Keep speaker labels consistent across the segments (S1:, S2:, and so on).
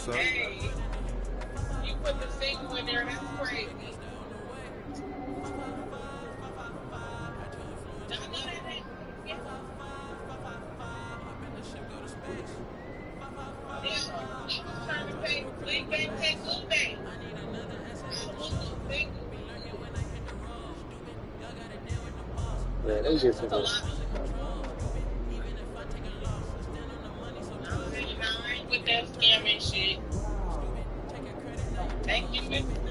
S1: What's up?
S2: Hey, you put the single in there. That's crazy. I know that ain't. Yeah, yeah. I was trying to pay. Blink ain't pay Blue Day. Lulu single.
S3: Yeah, they get too
S2: That's a
S3: much.
S2: lot. I ain't with that scamming shit. Thank you, Mr.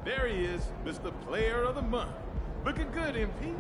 S4: There he is, Mr. Player of the Month. Looking good, MP.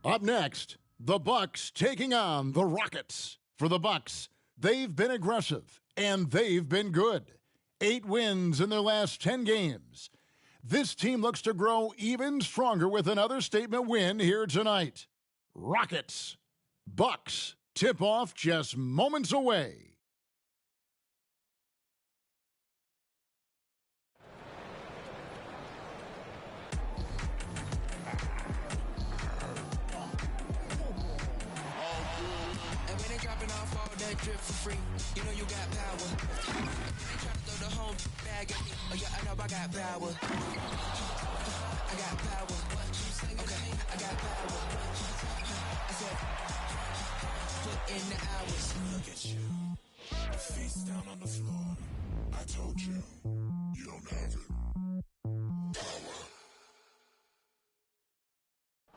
S1: Up next, the Bucks taking on the Rockets. For the Bucks, they've been aggressive, and they've been good. 8 wins in their last 10 games. This team looks to grow even stronger with another statement win here tonight. Rockets, Bucks, tip-off just moments away.
S5: Drip for free, you know you got power. They try to throw the whole bag at me. Oh yeah, I know I got power. I got power. Okay, I got power. I said, put in the hours. Look at you, face down on the floor. I told you, you don't have it.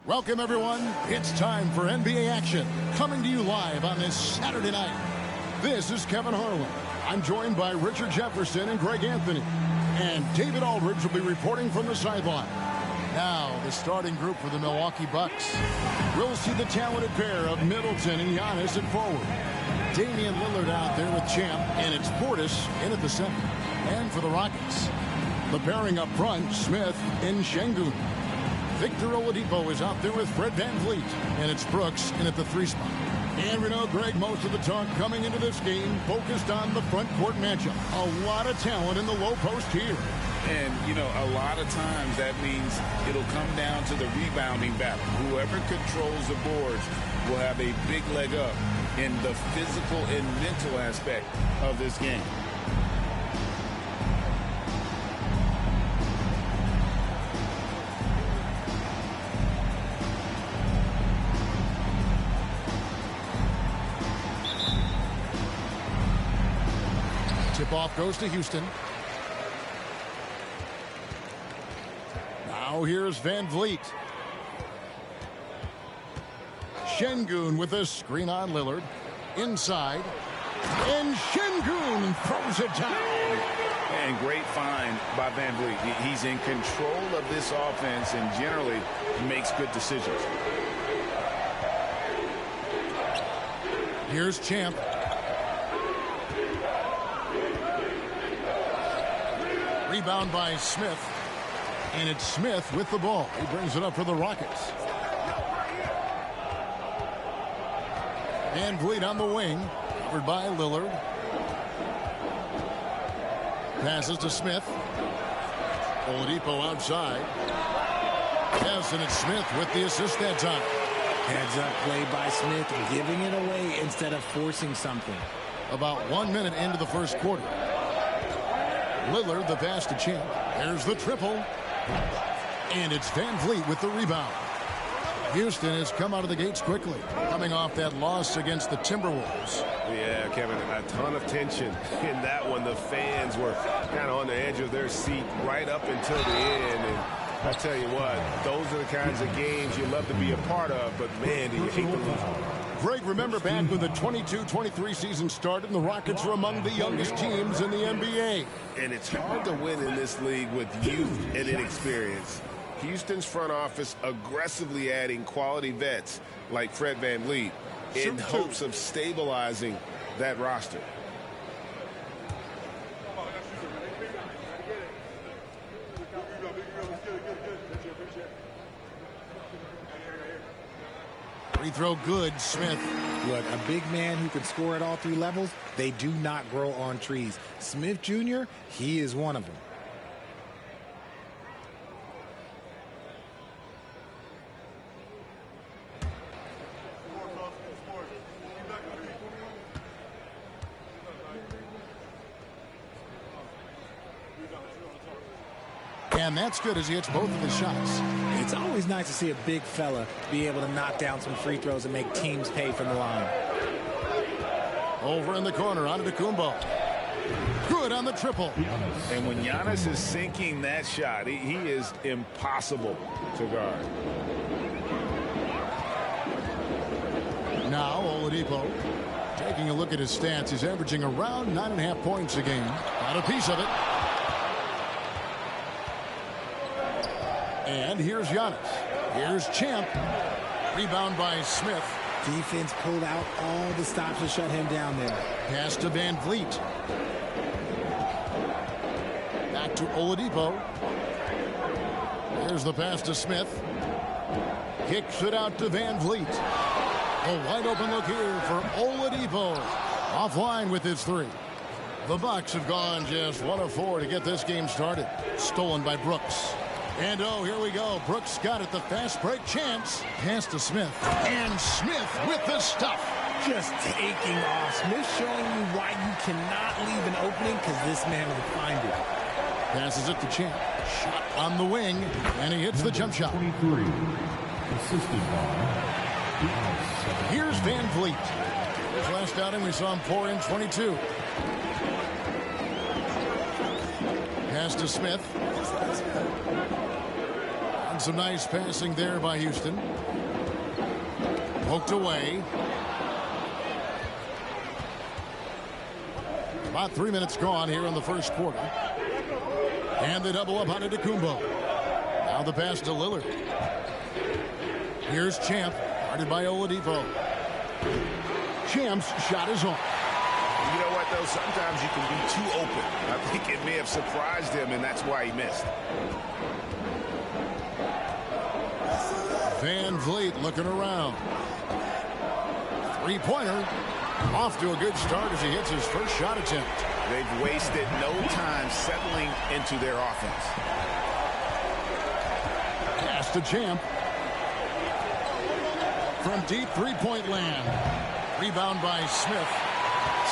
S1: Welcome, everyone. It's time for NBA action, coming to you live on this Saturday night. This is Kevin Harlan. I'm joined by Richard Jefferson and Greg Anthony. And David Aldridge will be reporting from the sideline. Now, the starting group for the Milwaukee Bucks. We'll see the talented pair of Middleton and Giannis at forward. Damian Lillard out there with Champ, and it's Portis in at the center. And for the Rockets, the pairing up front, Smith and Şengün. Victor Oladipo is out there with Fred VanVleet, and it's Brooks in at the 3 spot. And we know, Greg, most of the talk coming into this game focused on the front court matchup. A lot of talent in the low post here.
S6: And, you know, a lot of times that means it'll come down to the rebounding battle. Whoever controls the boards will have a big leg up in the physical and mental aspect of this game.
S1: Tip-off goes to Houston. Now here's VanVleet. Şengün with a screen on Lillard. Inside. And Şengün throws it down.
S6: And great find by VanVleet. He's in control of this offense and generally makes good decisions.
S1: Here's Champ. Rebound by Smith. And it's Smith with the ball. He brings it up for the Rockets. VanVleet on the wing. Covered by Lillard. Passes to Smith. Oladipo outside. Yes, and it's Smith with the assist that time.
S7: Heads up play by Smith, giving it away instead of forcing something.
S1: About 1 minute into the first quarter. Lillard, the pass to Champ. There's the triple. And it's VanVleet with the rebound. Houston has come out of the gates quickly, coming off that loss against the Timberwolves.
S8: Yeah, Kevin, a ton of tension in that one. The fans were kind of on the edge of their seat right up until the end. And I tell you what, those are the kinds of games you love to be a part of, but man, do you hate to lose them.
S1: Greg, remember back when the 22-23 season started and the Rockets were among the youngest teams in the NBA.
S8: And it's hard to win in this league with youth and inexperience. Houston's front office aggressively adding quality vets like Fred VanVleet in hopes of stabilizing that roster.
S1: Free throw good, Smith.
S7: Look, a big man who can score at all 3 levels, they do not grow on trees. Smith Jr., he is one of them.
S1: And that's good as he hits both of his shots.
S7: It's always nice to see a big fella be able to knock down some free throws and make teams pay from the line.
S1: Over in the corner, Antetokounmpo. Good on the triple.
S6: And when Giannis is sinking that shot, he is impossible to guard.
S1: Now Oladipo taking a look at his stats. He's averaging around 9.5 points a game. Got a piece of it. And here's Giannis. Here's Champ. Rebound by Smith.
S7: Defense pulled out all the stops to shut him down there.
S1: Pass to Van Vliet. Back to Oladipo. Here's the pass to Smith. Kicks it out to Van Vliet. A wide open look here for Oladipo. Offline with his three. The Bucks have gone just 1 of 4 to get this game started. Stolen by Brooks. And oh, here we go. Brooks got it. The fast break chance. Pass to Smith. And Smith with the stuff.
S7: Just taking off. Smith showing you why you cannot leave an opening because this man will find it.
S1: Passes it to Champ. Shot on the wing. And he hits the jump shot.
S9: 23. Assisted by
S1: Here's Van Vliet. His last outing, we saw him pour in 22. Pass to Smith. And some nice passing there by Houston. Poked away. About 3 minutes gone here in the first quarter. And they double up on Antetokounmpo. Now the pass to Lillard. Here's Champ. Guarded by Oladipo. Champ's shot is on.
S8: You know what, though? Sometimes you can be too open. I think it may have surprised him, and that's why he missed.
S1: Van Vliet looking around. Three-pointer. Off to a good start as he hits his first shot attempt.
S6: They've wasted no time settling into their offense.
S1: Pass to Champ. From deep three-point land. Rebound by Smith.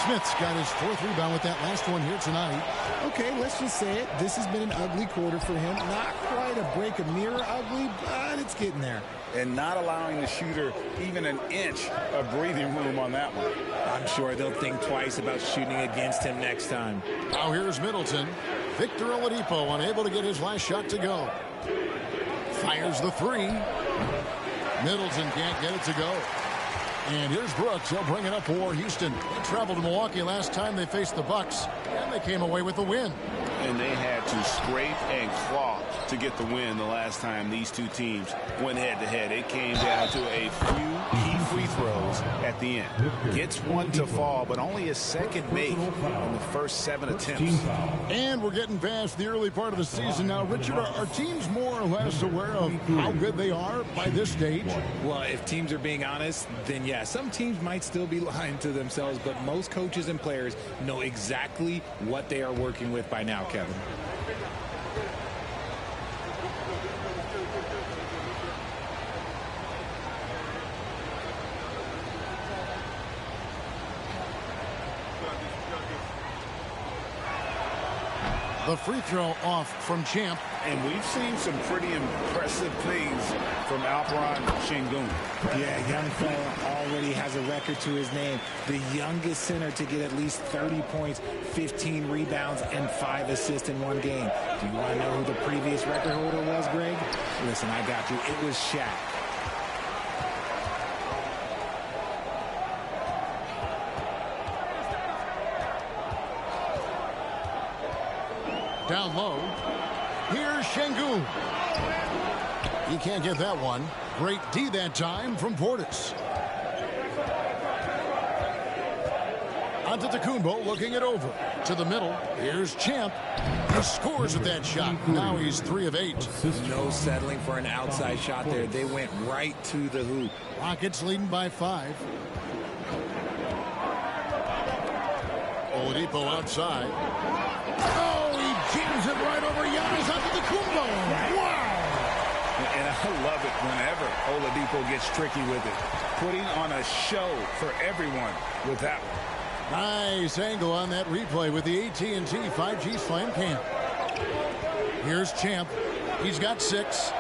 S1: Smith's got his 4th rebound with that last one here tonight.
S7: Okay, let's just say it. This has been an ugly quarter for him. Not quite a break a mirror ugly, but it's getting there.
S6: And not allowing the shooter even an inch of breathing room on that one.
S7: I'm sure they'll think twice about shooting against him next time.
S1: Now here's Middleton. Victor Oladipo unable to get his last shot to go. Fires the three. Middleton can't get it to go. And here's Brooks. He'll bring it up for Houston. They traveled to Milwaukee last time they faced the Bucks, and they came away with the win.
S8: And they had to scrape and claw to get the win the last time these two teams went head-to-head. It came down to a few key free throws at the end. Gets one to fall, but only a second make in the first 7 attempts.
S1: And we're getting past the early part of the season now. Richard, are teams more or less aware of how good they are by this stage?
S7: Well, if teams are being honest, then yeah, some teams might still be lying to themselves, but most coaches and players know exactly what they are working with by now, Kevin.
S1: The free throw off from Champ.
S6: And we've seen some pretty impressive things from Alperen Sengun.
S7: Yeah, young fella already has a record to his name. The youngest center to get at least 30 points, 15 rebounds, and 5 assists in one game. Do you want to know who the previous record holder was, Greg? Listen, I got you. It was Shaq.
S1: Down low. Here's Sengun. He can't get that one. Great D that time from Portis. Antetokounmpo looking it over. To the middle. Here's Champ. He scores with that shot. Now he's 3 of 8.
S7: No settling for an outside shot there. They went right to the hoop.
S1: Rockets leading by 5. Oladipo outside. Oh, he jams it right over Giannis Antetokounmpo. Wow!
S6: And I love it whenever Oladipo gets tricky with it. Putting on a show for everyone with that one.
S1: Nice angle on that replay with the AT&T 5G Slam Cam. Here's Champ. He's got 6.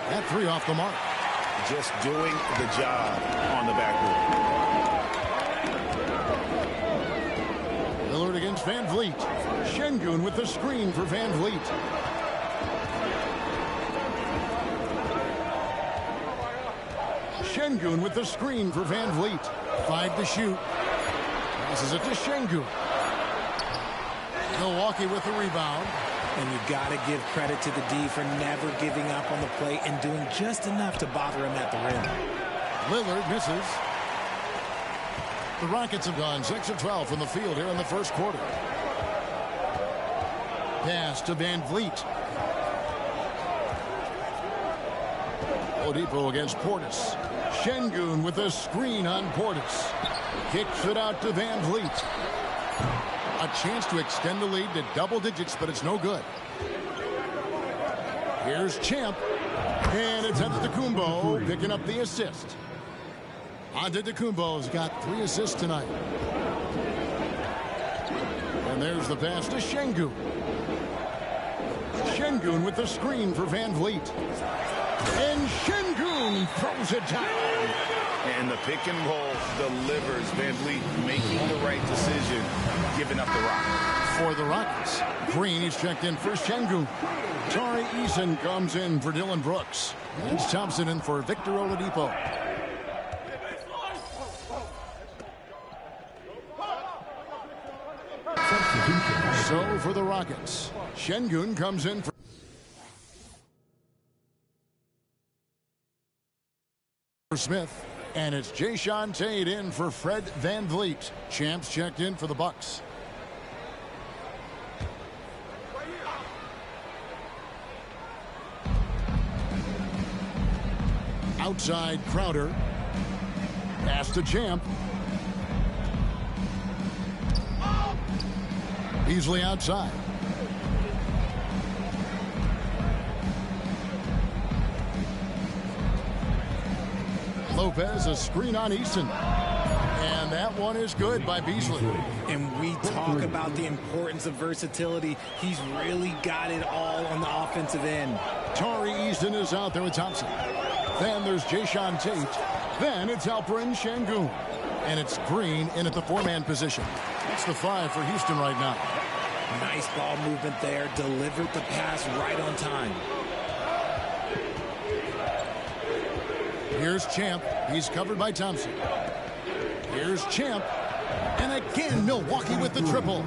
S1: That 3 off the mark.
S8: Just doing the job on the backboard.
S1: Lillard against Van Vliet. Şengün with the screen for Van Vliet. Şengün with the screen for Van Vliet. 5 to shoot. Passes it to Şengün. Milwaukee with the rebound.
S7: And you got to give credit to the D for never giving up on the play and doing just enough to bother him at the rim.
S1: Lillard misses. The Rockets have gone 6 of 12 from the field here in the first quarter. Pass to Van Vliet. Oladipo against Portis. Şengün with a screen on Portis. Kicks it out to Van Vliet. A chance to extend the lead to double digits, but it's no good. Here's Champ. And it's Antetokounmpo picking up the assist. Antetokounmpo's got 3 assists tonight. And there's the pass to Şengün. Şengün with the screen for Van Vliet. And Şengün throws it down.
S6: And the pick and roll delivers. Van Vliet making the right decision, giving up the rock.
S1: For the Rockets, Green is checked in for Şengün. Tari Eason comes in for Dylan Brooks. And Thompson in for Victor Oladipo. So for the Rockets, Şengün comes in for Smith, and it's Jae'Sean Tate in for Fred Van Vliet. Champs checked in for the Bucks. Outside Crowder. Pass to Champ. Beasley outside. Lopez, a screen on Easton. And that one is good by Beasley.
S7: And we talk about the importance of versatility. He's really got it all on the offensive end.
S1: Tari Easton is out there with Thompson. Then there's Jae'Sean Tate. Then it's Alperen Şengün. And it's Green in at the 4-man position. That's the 5 for Houston right now.
S7: Nice ball movement there. Delivered the pass right on time.
S1: Here's Champ. He's covered by Thompson. Here's Champ. And again, Milwaukee with the triple.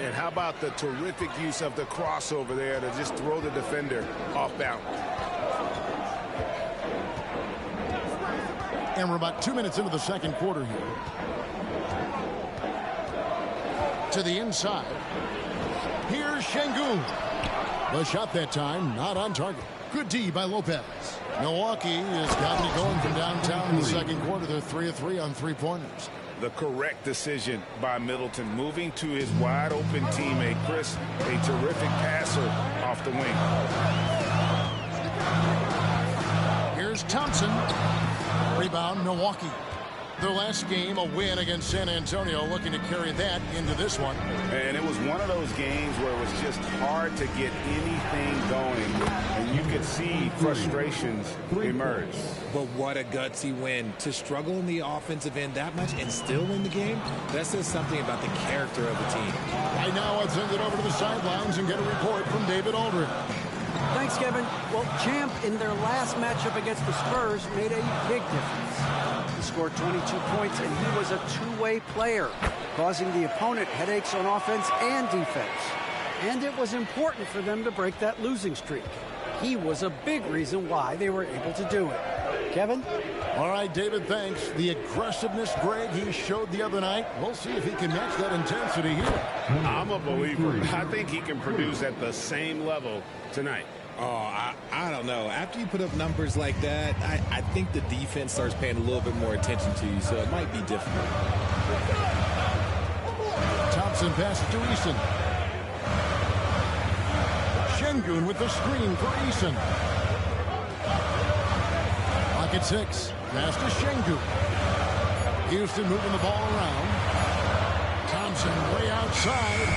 S8: And how about the terrific use of the crossover there to just throw the defender off balance.
S1: And we're about 2 minutes into the second quarter here. To the inside. Here's Şengün. The shot that time, not on target. Good D by Lopez. Milwaukee has gotten it going from downtown in the second quarter. They're 3 of 3 on 3-pointers.
S6: The correct decision by Middleton, moving to his wide open teammate Chris, a terrific passer off the wing.
S1: Here's Thompson. Rebound, Milwaukee. Their last game, a win against San Antonio, looking to carry that into this one.
S6: And it was one of those games where it was just hard to get anything going, and you could see frustrations emerge.
S7: But what a gutsy win. To struggle in the offensive end that much and still win the game, that says something about the character of the team.
S1: Right now, I'll send it over to the sidelines and get a report from David Aldridge.
S10: Thanks, Kevin. Well, Champ, in their last matchup against the Spurs, made a big difference. He scored 22 points, and he was a two-way player, causing the opponent headaches on offense and defense. And it was important for them to break that losing streak. He was a big reason why they were able to do it. Kevin?
S1: All right, David, thanks. The aggressiveness, Greg, he showed the other night. We'll see if he can match that intensity here.
S8: I'm a believer. I think he can produce at the same level tonight.
S11: Oh, I don't know. After you put up numbers like that, I think the defense starts paying a little bit more attention to you, so it might be difficult.
S1: Thompson passes to Eason. Şengün with the screen for Eason. Pocket 6. Pass to Şengün. Houston moving the ball around. Thompson way outside.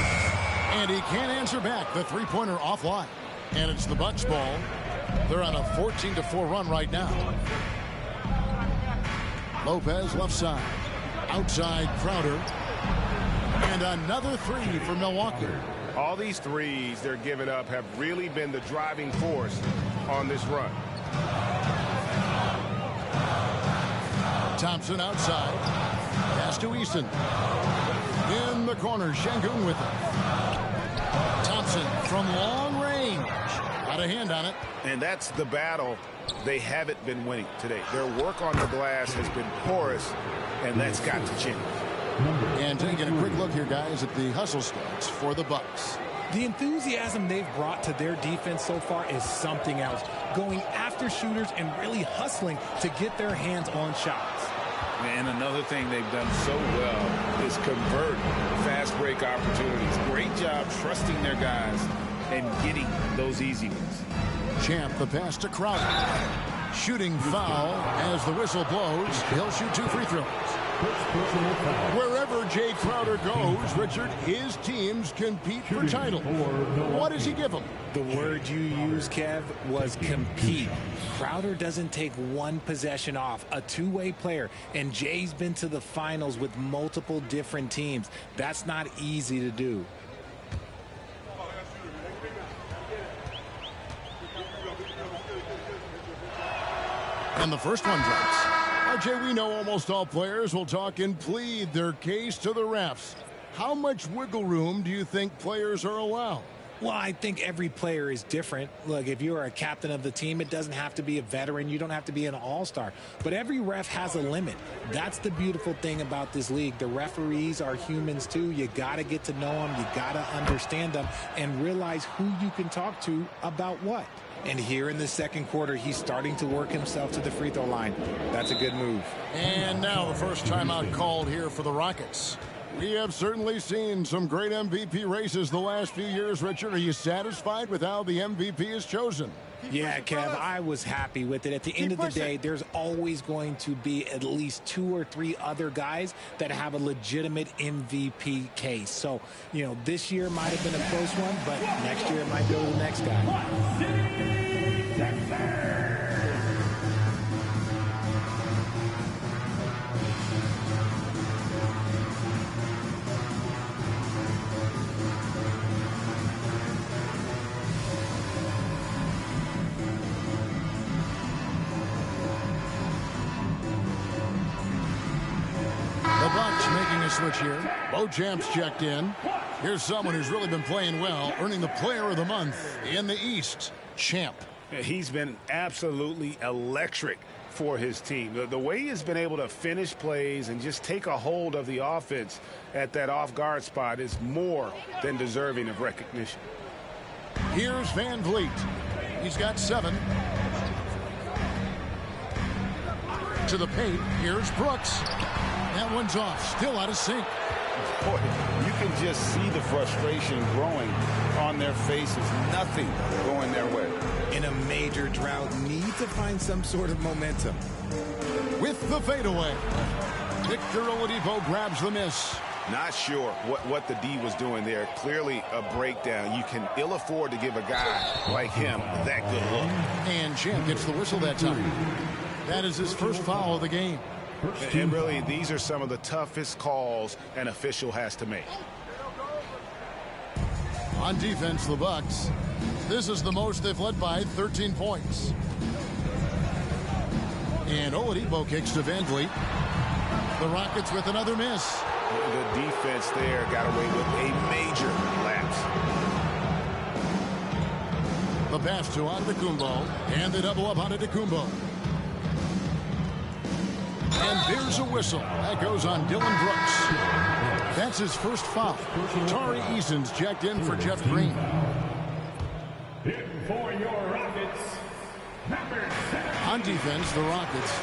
S1: And he can't answer back. The three-pointer offline. And it's the Bucks ball. They're on a 14-4 run right now. Lopez left side. Outside Crowder. And another three for Milwaukee.
S8: All these threes they're giving up have really been the driving force on this run.
S1: Thompson outside. Pass to Eason. In the corner, Şengün with it. Thompson from long range. Got a hand on it.
S8: And that's the battle they haven't been winning today. Their work on the glass has been porous, and that's got to change.
S1: And taking a quick look here, guys, at the hustle stats for the Bucks.
S7: The enthusiasm they've brought to their defense so far is something else. Going after shooters and really hustling to get their hands on shots.
S6: And another thing they've done so well is convert fast break opportunities. Great job trusting their guys and getting those easy ones.
S1: Champ, the pass to Crowder. Shooting foul as the whistle blows. He'll shoot 2 free throws. Wherever Jay Crowder goes, Richard, his teams compete for title. What does he give them?
S7: The word you used, Kev, was compete. Crowder doesn't take one possession off. A two-way player. And Jay's been to the finals with multiple different teams. That's not easy to do.
S1: And the first one drops. Jay, we know almost all players will talk and plead their case to the refs. How much wiggle room do you think players are allowed?
S7: Well, I think every player is different. Look, if you're a captain of the team, it doesn't have to be a veteran. You don't have to be an all-star. But every ref has a limit. That's the beautiful thing about this league. The referees are humans, too. You got to get to know them. You got to understand them and realize who you can talk to about what. And here in the second quarter, he's starting to work himself to the free throw line. That's a good move.
S1: And now the first timeout called here for the Rockets. We have certainly seen some great MVP races the last few years, Richard. Are you satisfied with how the MVP is chosen?
S7: Yeah, Kev, I was happy with it. At the end of the day, there's always going to be at least 2 or 3 other guys that have a legitimate MVP case. So, you know, this year might have been a close one, but next year it might go to the next guy.
S1: Switch here. Beauchamp's checked in. Here's someone who's really been playing well, earning the player of the month in the East. Champ.
S8: He's been absolutely electric for his team. The way he's been able to finish plays and just take a hold of the offense at that off-guard spot is more than deserving of recognition.
S1: Here's Van Vliet. He's got 7. To the paint. Here's Brooks. That one's off. Still out of sync.
S6: Boy, you can just see the frustration growing on their faces. Nothing going their way.
S7: In a major drought, need to find some sort of momentum.
S1: With the fadeaway, Victor Oladipo grabs the miss.
S8: Not sure what the D was doing there. Clearly a breakdown. You can ill afford to give a guy like him that good look.
S1: And Champ gets the whistle that time. That is his first foul of the game.
S8: And really, these are some of the toughest calls an official has to make.
S1: On defense, the Bucks. This is the most they've led by 13 points. And Oladipo kicks to Van Vliet. The Rockets with another miss.
S8: The defense there got away with a major lapse.
S1: The pass to Antetokounmpo. And the double up on Antetokounmpo. And there's a whistle. That goes on Dylan Brooks. That's his first foul. Tari Eason's checked in for Jeff Green.
S9: For your Rockets,
S1: on defense, the Rockets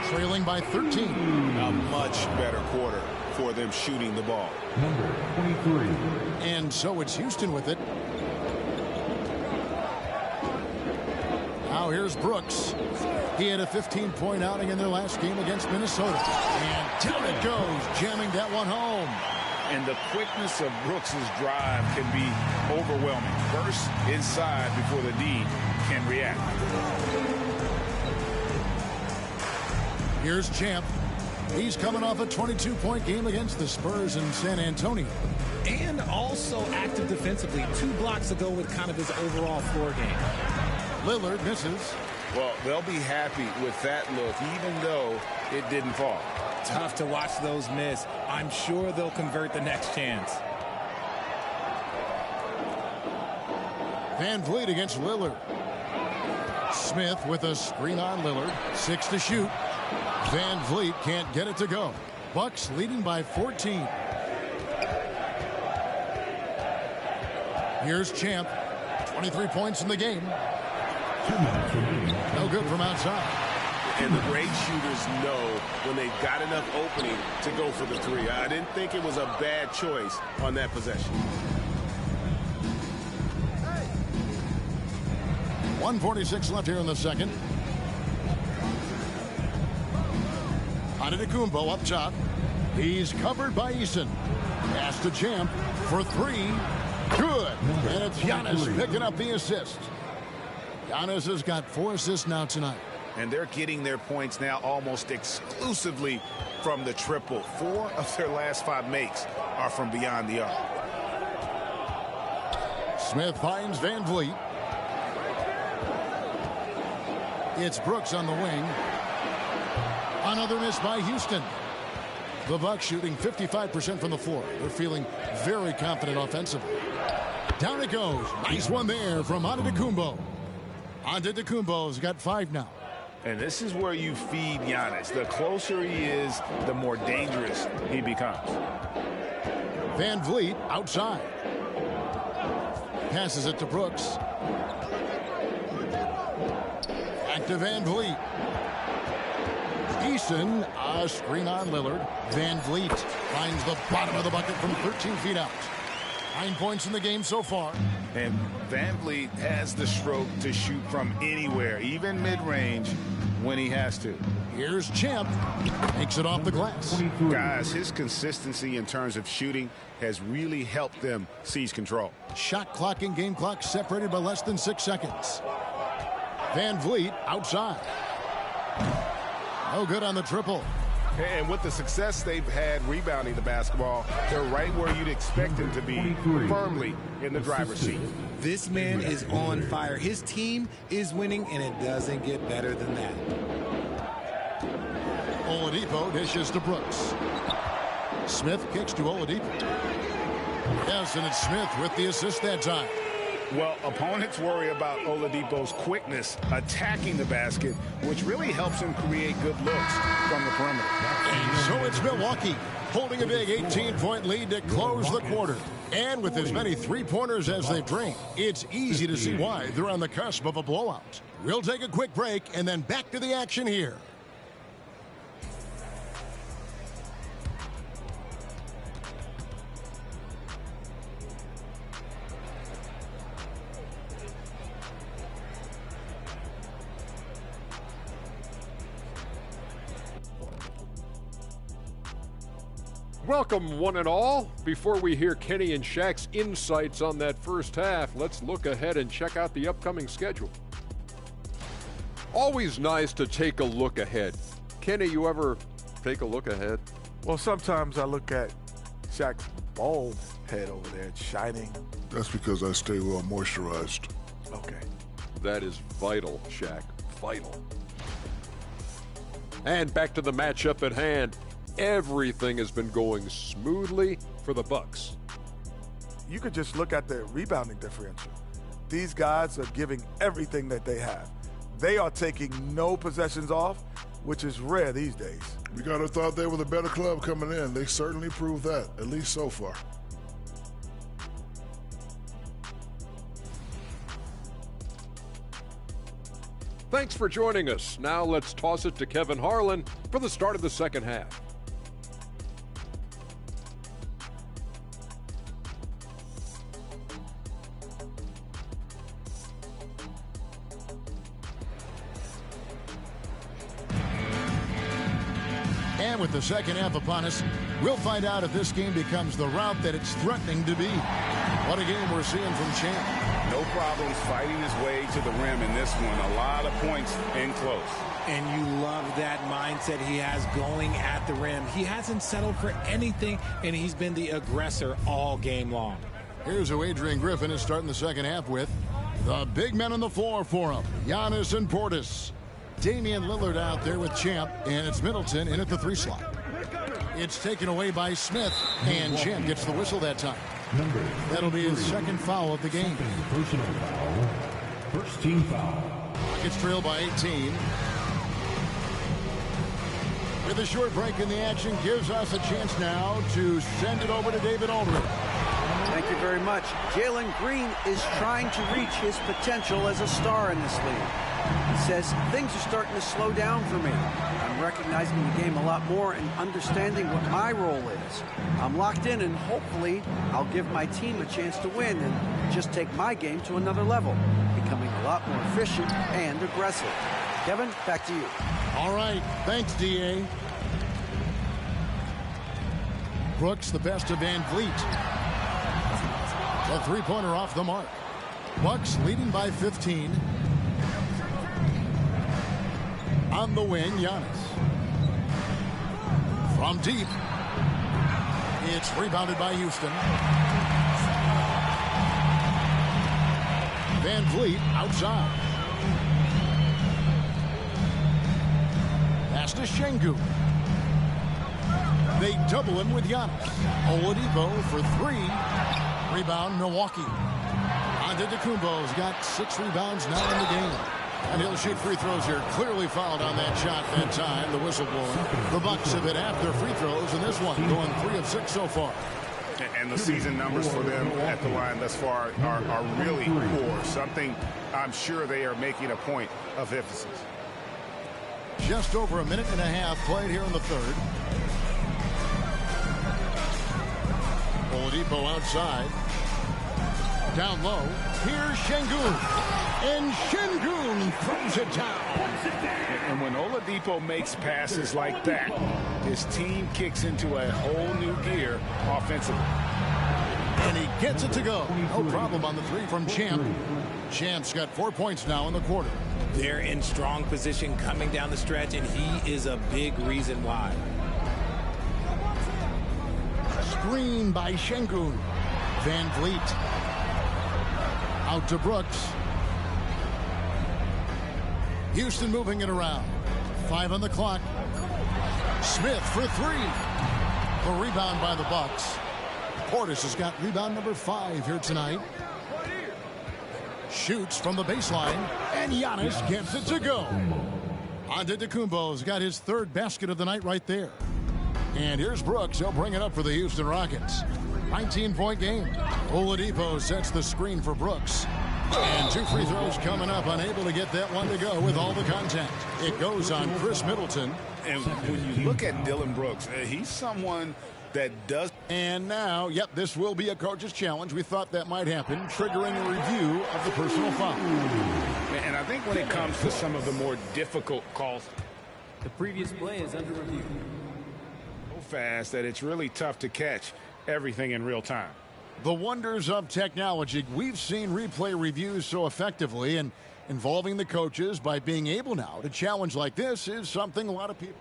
S1: trailing by 13.
S8: A much better quarter for them shooting the ball.
S9: Number 23.
S1: And so it's Houston with it. Now here's Brooks. He had a 15-point outing in their last game against Minnesota. And down it goes, jamming that one home.
S6: And the quickness of Brooks' drive can be overwhelming. Burst inside before the D can react.
S1: Here's Champ. He's coming off a 22-point game against the Spurs in San Antonio.
S7: And also active defensively. 2 blocks ago with kind of his overall floor game.
S1: Lillard misses.
S6: Well, they'll be happy with that look, even though it didn't fall.
S7: Tough to watch those miss. I'm sure they'll convert the next chance.
S1: Van Vliet against Lillard. Smith with a screen on Lillard. 6 to shoot. Van Vliet can't get it to go. Bucks leading by 14. Here's Champ. 23 points in the game. No good from outside.
S8: And the great shooters know when they've got enough opening to go for the 3. I didn't think it was a bad choice on that possession.
S1: 1:46 left here in the second. Antetokounmpo up top. He's covered by Eason. Pass to Champ for 3. Good. And it's Giannis picking up the assist. Giannis has got 4 assists now tonight.
S6: And they're getting their points now almost exclusively from the triple. 4 of their last 5 makes are from beyond the arc.
S1: Smith finds Van Vliet. It's Brooks on the wing. Another miss by Houston. The Bucks shooting 55% from the floor. They're feeling very confident offensively. Down it goes. Nice one there from Antetokounmpo. Antetokounmpo's got 5 now.
S6: And this is where you feed Giannis. The closer he is, the more dangerous he becomes.
S1: Van Vliet outside. Passes it to Brooks. Back to Van Vliet. Eason, a screen on Lillard. Van Vliet finds the bottom of the bucket from 13 feet out. 9 points in the game so far.
S6: And Van Vliet has the stroke to shoot from anywhere, even mid-range, when he has to.
S1: Here's Champ. Takes it off the glass.
S8: Guys, his consistency in terms of shooting has really helped them seize control.
S1: Shot clock and game clock separated by less than 6 seconds. Van Vliet outside. No good on the triple.
S8: And with the success they've had rebounding the basketball, they're right where you'd expect them to be, firmly in the driver's seat.
S7: This man is on fire. His team is winning, and it doesn't get better than that.
S1: Oladipo dishes to Brooks. Smith kicks to Oladipo. Yes, and it's Smith with the assist that time.
S6: Well, opponents worry about Oladipo's quickness attacking the basket, which really helps him create good looks from the perimeter.
S1: And so it's Milwaukee holding a big 18-point lead to close the quarter. And with as many three-pointers as they've drained, it's easy to see why they're on the cusp of a blowout. We'll take a quick break and then back to the action here.
S12: Welcome, one and all. Before we hear Kenny and Shaq's insights on that first half, let's look ahead and check out the upcoming schedule. Always nice to take a look ahead. Kenny, you ever take a look ahead?
S13: Well, sometimes I look at Shaq's bald head over there. It's shining.
S14: That's because I stay well moisturized.
S13: Okay.
S12: That is vital, Shaq. Vital. And back to the matchup at hand. Everything has been going smoothly for the Bucks.
S13: You could just look at the rebounding differential. These guys are giving everything that they have. They are taking no possessions off, which is rare these days.
S14: We gotta have thought they were the better club coming in. They certainly proved that, at least so far.
S12: Thanks for joining us. Now let's toss it to Kevin Harlan for the start of the second half.
S1: And with the second half upon us, we'll find out if this game becomes the rout that it's threatening to be. What a game we're seeing from Champ.
S6: No problems fighting his way to the rim in this one. A lot of points in close.
S7: And you love that mindset he has going at the rim. He hasn't settled for anything, and he's been the aggressor all game long.
S1: Here's who Adrian Griffin is starting the second half with. The big men on the floor for him, Giannis and Portis. Damian Lillard out there with Champ, and it's Middleton in at the 3 slot. It's taken away by Smith, and Champ gets the whistle that time. That'll be his second foul of the game.
S9: Personal foul. First team foul.
S1: Rockets trail by 18. With a short break in the action, gives us a chance now to send it over to David Aldridge.
S10: Thank you very much. Jalen Green is trying to reach his potential as a star in this league. He says, things are starting to slow down for me. I'm recognizing the game a lot more and understanding what my role is. I'm locked in, and hopefully I'll give my team a chance to win and just take my game to another level, becoming a lot more efficient and aggressive. Kevin, back to you.
S1: All right. Thanks, D.A. Brooks, the best of Van Vliet. The three-pointer off the mark. Bucks leading by 15. On the wing, Giannis. From deep. It's rebounded by Houston. Van Vliet outside. Pass to Şengün. They double him with Giannis. Oladipo for 3. Rebound, Milwaukee. Antetokounmpo's got 6 rebounds now in the game. And he'll shoot free throws here. Clearly fouled on that shot that time, the whistle blowing. The Bucks have hit half their free throws in this one, going 3 of 6 so far.
S6: And the season numbers for them at the line thus far are really poor. Something I'm sure they are making a point of emphasis.
S1: Just over a minute and a half played here in the third. Oladipo outside. Down low. Here's Şengün. And Şengün throws it down.
S6: And when Oladipo makes passes like that, his team kicks into a whole new gear offensively.
S1: And he gets it to go. No problem on the 3 from Champ. Champ's got 4 points now in the quarter.
S7: They're in strong position coming down the stretch, and he is a big reason why.
S1: Screen by Şengün. Van Vliet. Out to Brooks. Houston moving it around. 5 on the clock. Smith for 3. The rebound by the Bucks. Portis has got rebound number 5 here tonight. Shoots from the baseline, and Giannis gets it to go. Antetokounmpo's got his 3rd basket of the night right there. And here's Brooks. He'll bring it up for the Houston Rockets. 19-point game. Oladipo sets the screen for Brooks. And 2 free throws coming up, unable to get that one to go with all the contact. It goes on Chris Middleton.
S6: And when you look at Dillon Brooks, he's someone that does.
S1: And now, yep, this will be a coach's challenge. We thought that might happen, triggering a review of the personal foul.
S6: And I think when it comes to some of the more difficult calls,
S15: the previous play is under review.
S6: So fast that it's really tough to catch everything in real time.
S1: The wonders of technology. We've seen replay reviews so effectively, and involving the coaches by being able now to challenge like this is something a lot of people.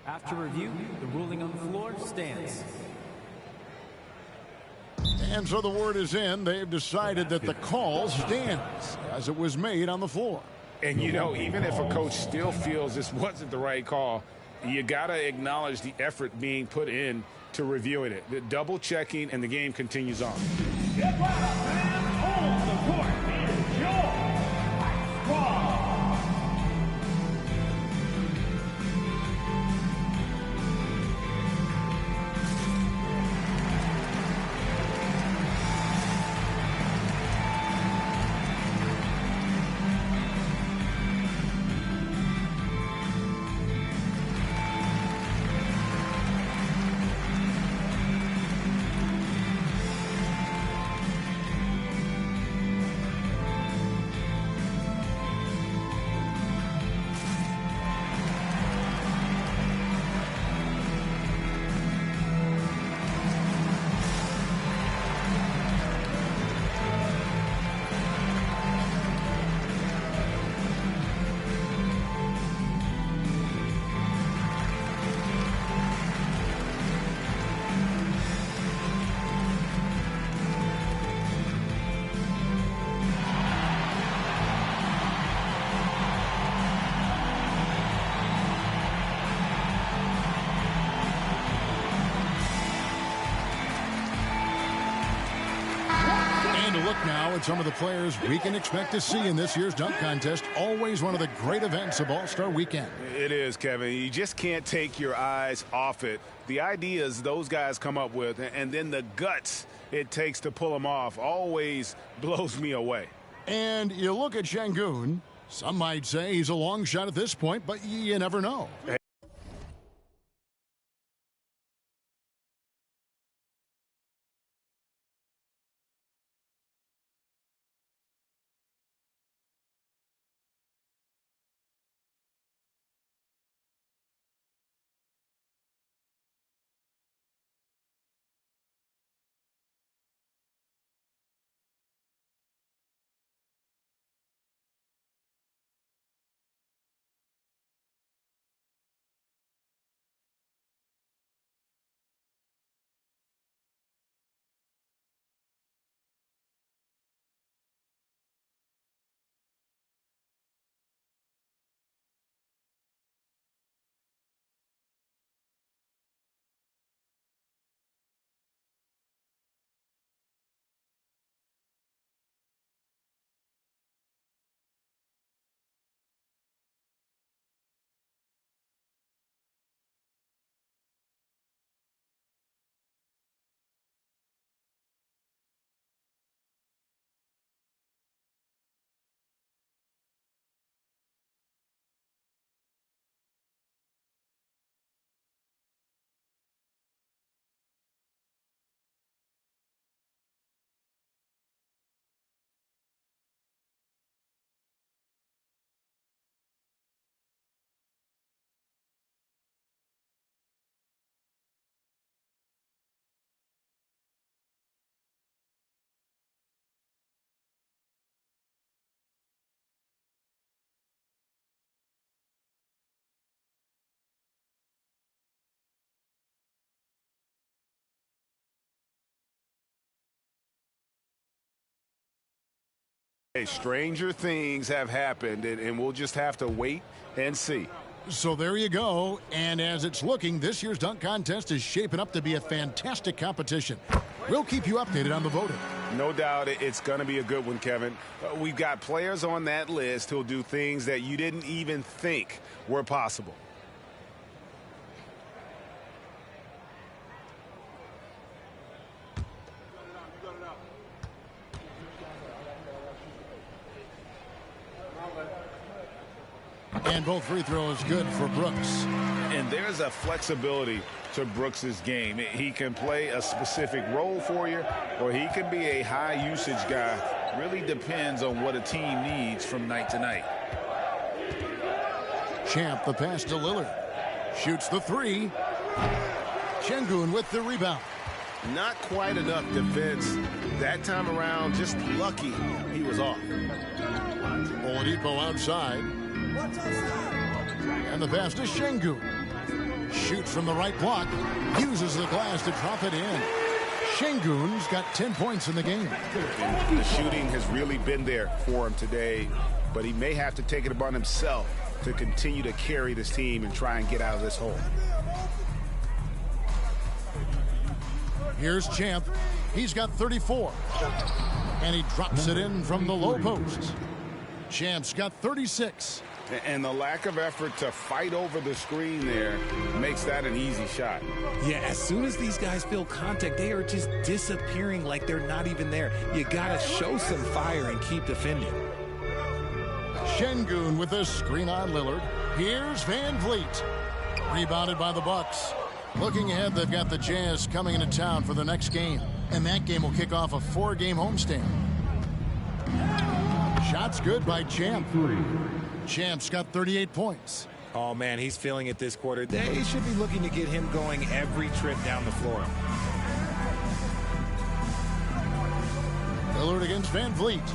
S15: After review, the ruling on the floor stands.
S1: And so the word is in. They've decided that the call stands as it was made on the floor.
S6: And, you know, even if a coach still feels this wasn't the right call, you got to acknowledge the effort being put in to reviewing it. The double checking, and the game continues on.
S9: Step up and on the court is your squad.
S1: look now at some of the players we can expect to see in this year's dunk contest. Always one of the great events of All-Star Weekend.
S8: It is, Kevin. You just can't take your eyes off it. The ideas those guys come up with and then the guts it takes to pull them off always blows me away.
S1: And you look at Şengün. Some might say he's a long shot at this point, but you never know.
S8: Hey, stranger things have happened, and we'll just have to wait and see.
S1: So there you go. And as it's looking, this year's dunk contest is shaping up to be a fantastic competition. We'll keep you updated on the voting.
S8: No doubt it's going to be a good one, Kevin. We've got players on that list who'll do things that you didn't even think were possible.
S1: And both free throws good for Brooks.
S6: And there's a flexibility to Brooks's game. He can play a specific role for you, or he can be a high usage guy. Really depends on what a team needs from night to night.
S1: Champ, the pass to Lillard. Shoots the three. Şengün with the rebound.
S8: Not quite enough defense that time around. Just lucky he was off.
S1: Oladipo outside. And the pass to Şengün. Shoots from the right block. Uses the glass to drop it in. Şengün's got 10 points in the game.
S8: The shooting has really been there for him today, but he may have to take it upon himself to continue to carry this team and try and get out of this hole.
S1: Here's Champ. He's got 34. And he drops it in from the low post. Champ's got 36.
S6: And the lack of effort to fight over the screen there makes that an easy shot.
S11: Yeah, as soon as these guys feel contact, they are just disappearing like they're not even there. You got to show some fire and keep defending.
S1: Şengün with a screen on Lillard. Here's Van Vliet. Rebounded by the Bucks. Looking ahead, they've got the Jazz coming into town for the next game. And that game will kick off a 4-game homestand. Shots good by Champ. Champ's got 38 points.
S7: Oh, man, he's feeling it this quarter. They should be looking to get him going every trip down the floor.
S1: Lillard against Van Vliet.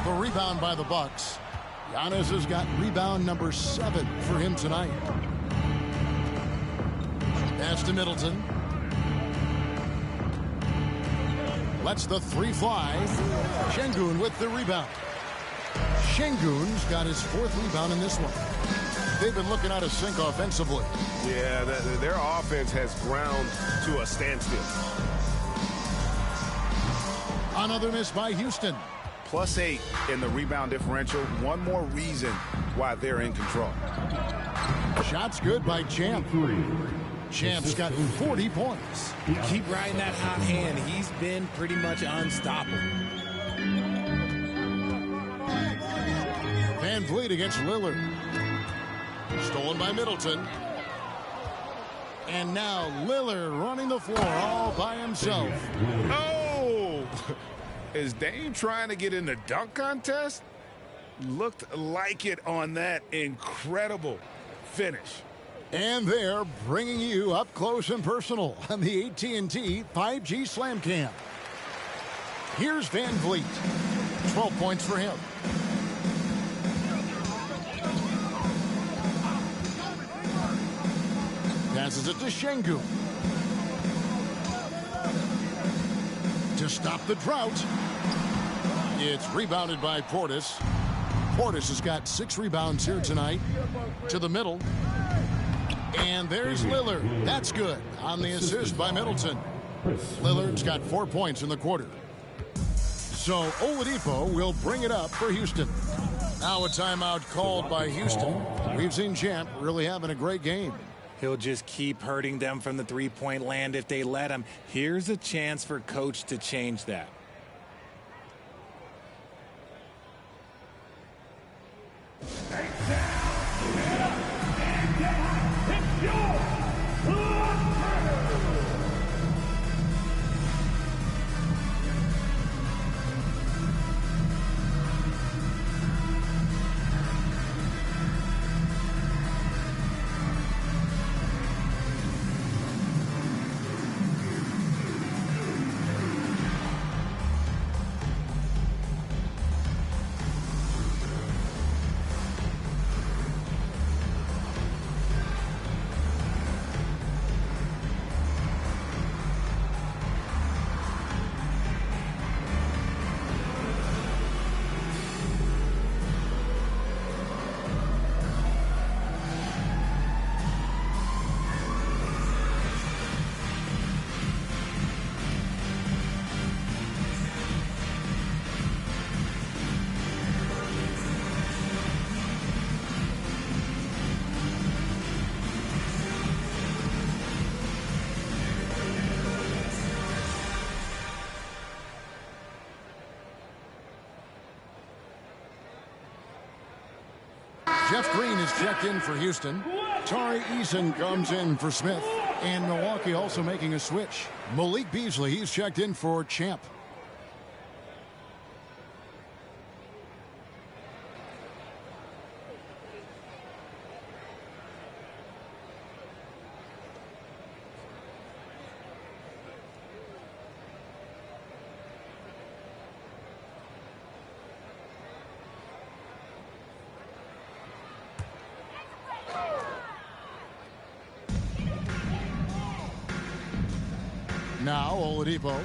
S1: The rebound by the Bucks. Giannis has got rebound number 7 for him tonight. Pass to Middleton. Lets the three fly. Şengün with the rebound. Şengün's got his 4th rebound in this one. they've been looking out of sync offensively.
S8: Yeah, their offense has ground to a standstill.
S1: Another miss by Houston.
S6: +8 in the rebound differential. One more reason why they're in control.
S1: Shots good by Champ. Champ's got 40 points.
S7: Keep riding that hot hand. He's been pretty much unstoppable.
S1: Van Vliet against Lillard. Stolen by Middleton. And now Lillard running the floor all by himself.
S6: Oh! Is Dame trying to get in the dunk contest? Looked like it on that incredible finish.
S1: And they're bringing you up close and personal on the AT&T 5G Slam Cam. Here's Van Vliet. 12 points for him. Passes it to Şengün. To stop the drought. It's rebounded by Portis. Portis has got 6 rebounds here tonight. To the middle. And there's Lillard. That's good on the assist by Middleton. Lillard's got 4 points in the quarter. So Oladipo will bring it up for Houston. Now a timeout called by Houston. We've seen Champ really having a great game.
S7: He'll just keep hurting them from the three-point land if they let him. Here's a chance for Coach to change that.
S1: Jeff Green is checked in for Houston. Tari Eason comes in for Smith. And Milwaukee also making a switch. Malik Beasley, he's checked in for Champ. Now Oladipo,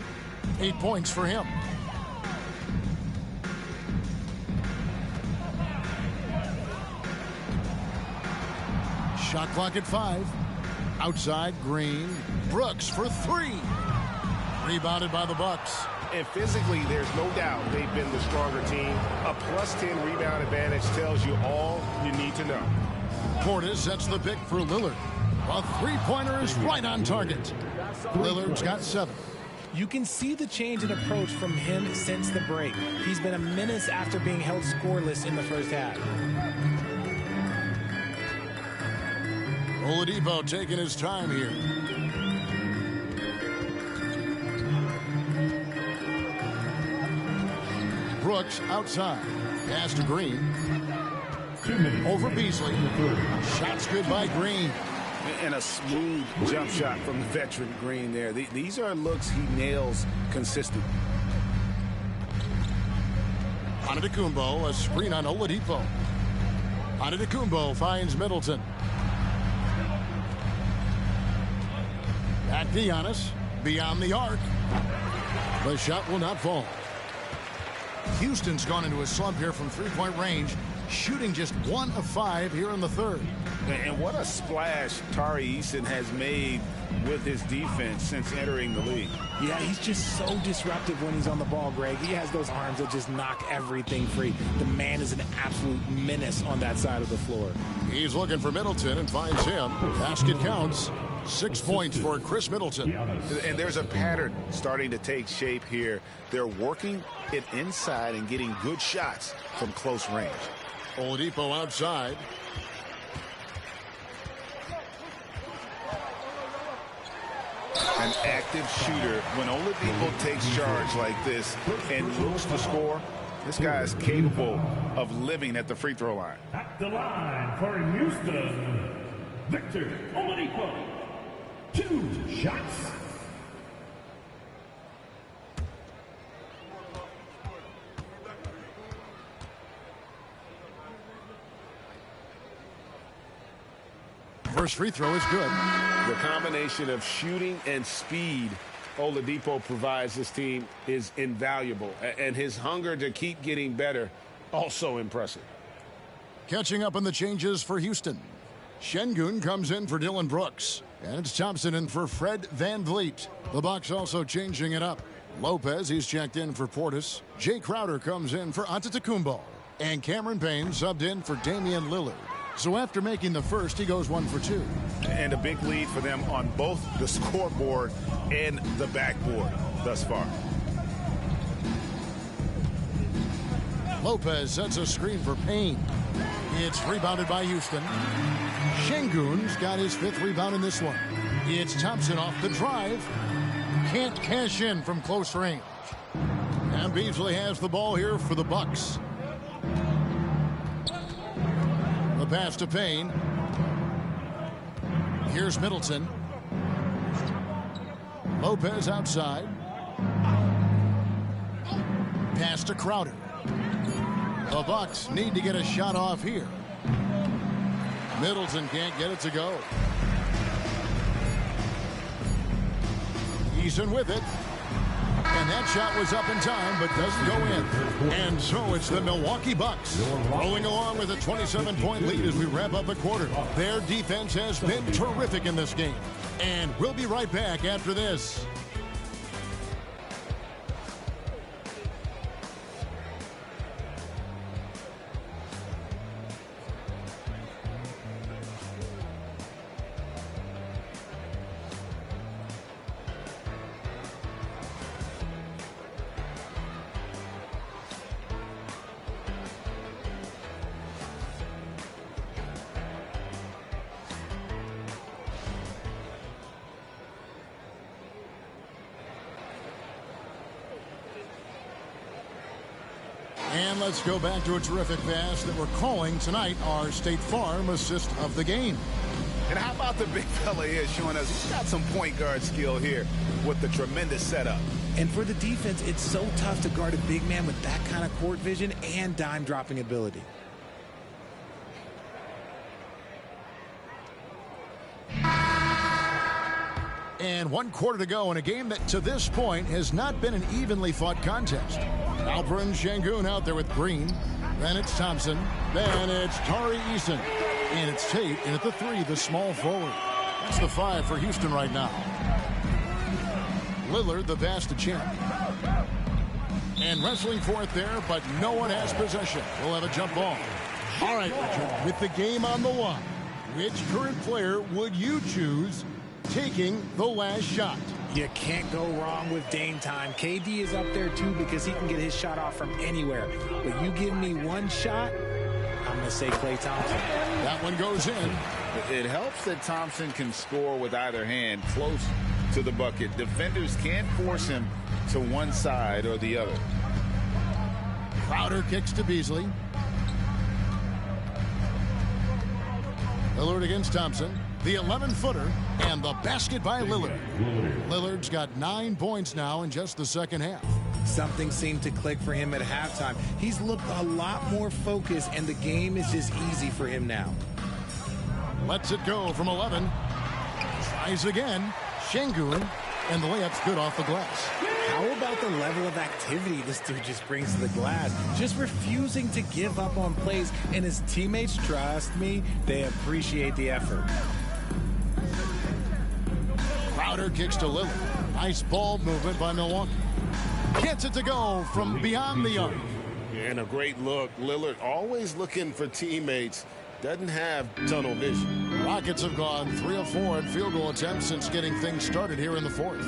S1: 8 points for him. Shot clock at 5. Outside, Green. Brooks for 3. Rebounded by the Bucks.
S8: And physically, there's no doubt they've been the stronger team. A +10 rebound advantage tells you all you need to know.
S1: Portis sets the pick for Lillard. A three-pointer is right on target. Lillard's got 7.
S7: You can see the change in approach from him since the break. He's been a menace after being held scoreless in the first half.
S1: Oladipo taking his time here. Brooks outside. Pass to Green. Over Beasley. Shots good by Green.
S6: And a smooth jump shot from the veteran Green there. These are looks he nails consistently.
S1: Antetokounmpo, a screen on Oladipo. Antetokounmpo finds Middleton. Back to Giannis. Beyond the arc. The shot will not fall. Houston's gone into a slump here from three-point range, shooting just 1 of 5 here in the third.
S6: And what a splash Tari Eason has made with his defense since entering the league.
S7: Yeah, he's just so disruptive when he's on the ball, Greg. He has those arms that just knock everything free. The man is an absolute menace on that side of the floor.
S1: He's looking for Middleton and finds him. Basket counts. 6 points for Chris Middleton.
S6: And there's a pattern starting to take shape here. They're working it inside and getting good shots from close range.
S1: Oladipo outside.
S6: An active shooter. When Oladipo takes charge like this and looks to score, this guy is capable of living at the free throw line.
S9: At the line for Houston, Victor Oladipo. 2 shots.
S1: First free throw is good.
S8: The combination of shooting and speed Oladipo provides this team is invaluable. And his hunger to keep getting better, also impressive.
S1: Catching up on the changes for Houston. Şengün comes in for Dylan Brooks. And it's Thompson in for Fred VanVleet. The Bucks also changing it up. Lopez, he's checked in for Portis. Jay Crowder comes in for Antetokounmpo. And Cameron Payne subbed in for Damian Lillard. So after making the first, he goes 1 for 2.
S6: And a big lead for them on both the scoreboard and the backboard thus far.
S1: Lopez sets a screen for Payne. It's rebounded by Houston. Şengün's got his 5th rebound in this one. It's Thompson off the drive. Can't cash in from close range. And Beasley has the ball here for the Bucks. The pass to Payne. Here's Middleton. Lopez outside. Pass to Crowder. The Bucks need to get a shot off here. Middleton can't get it to go. Eason with it. And that shot was up in time, but doesn't go in. And so it's the Milwaukee Bucks rolling along with a 27-point lead as we wrap up the quarter. Their defense has been terrific in this game. And we'll be right back after this. And let's go back to a terrific pass that we're calling tonight our State Farm assist of the game.
S6: And how about the big fella here showing us he's got some point guard skill here with the tremendous setup.
S7: And for the defense, it's so tough to guard a big man with that kind of court vision and dime dropping ability.
S1: And 1 quarter to go in a game that to this point has not been an evenly fought contest. Alperen Şengün out there with Green. Then it's Thompson. Then it's Tari Eason. And it's Tate in at the 3, the small forward. That's the 5 for Houston right now. Lillard, the pass to Champ. And wrestling for it there, but no one has possession. We'll have a jump ball. All right, Richard, with the game on the line, which current player would you choose taking the last shot?
S7: You can't go wrong with Dame time. KD is up there too because he can get his shot off from anywhere. But you give me one shot, I'm going to say Klay Thompson.
S1: That one goes in.
S6: It helps that Thompson can score with either hand close to the bucket. Defenders can't force him to one side or the other.
S1: Crowder kicks to Beasley. Lillard against Thompson. The 11-footer and the basket by Lillard. Lillard's got 9 points now in just the second half.
S7: Something seemed to click for him at halftime. He's looked a lot more focused, and the game is just easy for him now.
S1: Lets it go from 11. Tries again. Şengün. And the layup's good off the glass.
S7: How about the level of activity this dude just brings to the glass? Just refusing to give up on plays, and his teammates, trust me, they appreciate the effort.
S1: Crowder kicks to Lillard. Nice ball movement by Milwaukee. Gets it to go from beyond the arc.
S8: And a great look. Lillard always looking for teammates. Doesn't have tunnel vision.
S1: Rockets have gone 3 of 4 in field goal attempts since getting things started here in the fourth.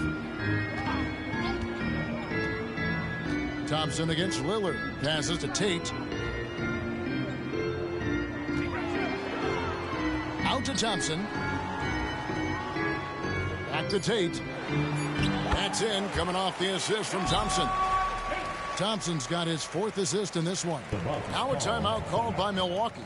S1: Thompson against Lillard. Passes to Tate. Out to Thompson. Back to Tate. That's in, coming off the assist from Thompson. Thompson's got his 4th assist in this one. Now a timeout called by Milwaukee.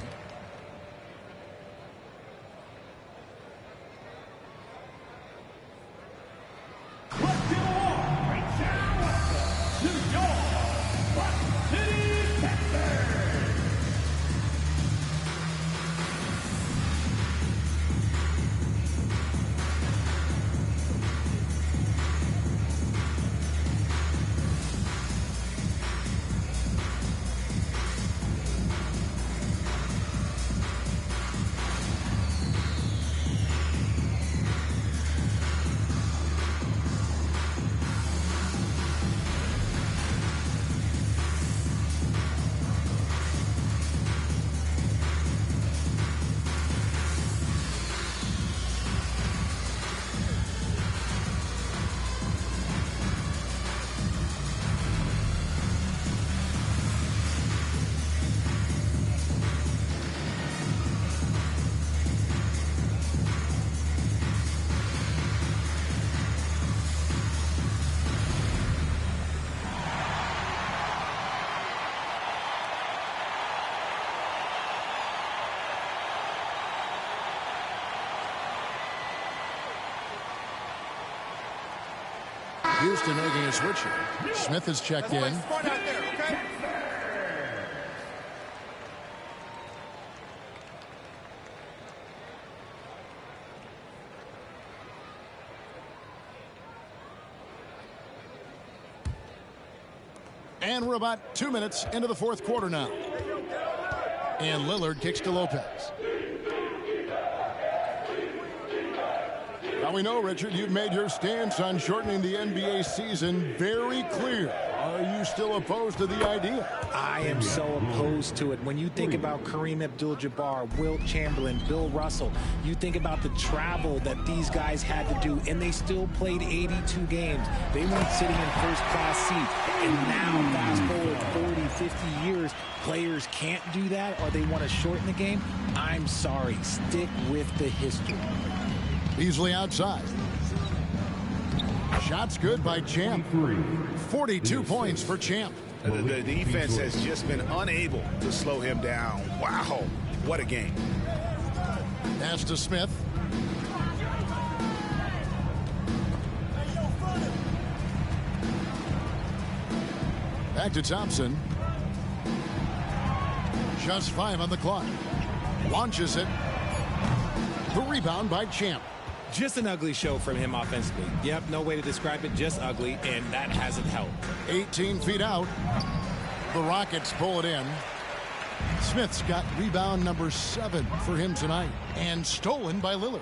S1: Houston making a switch here. Smith has checked in. And we're about 2 minutes into the fourth quarter now. And Lillard kicks to Lopez. Now we know, Richard, you've made your stance on shortening the NBA season very clear. Are you still opposed to the idea?
S7: I am so opposed to it. When you think about Kareem Abdul-Jabbar, Wilt Chamberlain, Bill Russell, you think about the travel that these guys had to do, and they still played 82 games. They weren't sitting in first-class seats. And now, fast forward 40, 50 years, players can't do that, or they want to shorten the game. I'm sorry. Stick with the history.
S1: Beasley outside. Shots good by Champ. 42 points for Champ.
S6: The defense has just been unable to slow him down. Wow, what a game.
S1: Pass to Smith. Back to Thompson. Just 5 on the clock. Launches it. The rebound by Champ.
S7: Just an ugly show from him offensively. Yep, no way to describe it, just ugly, and that hasn't helped.
S1: 18 feet out. The Rockets pull it in. Smith's got rebound number 7 for him tonight, and stolen by Lillard.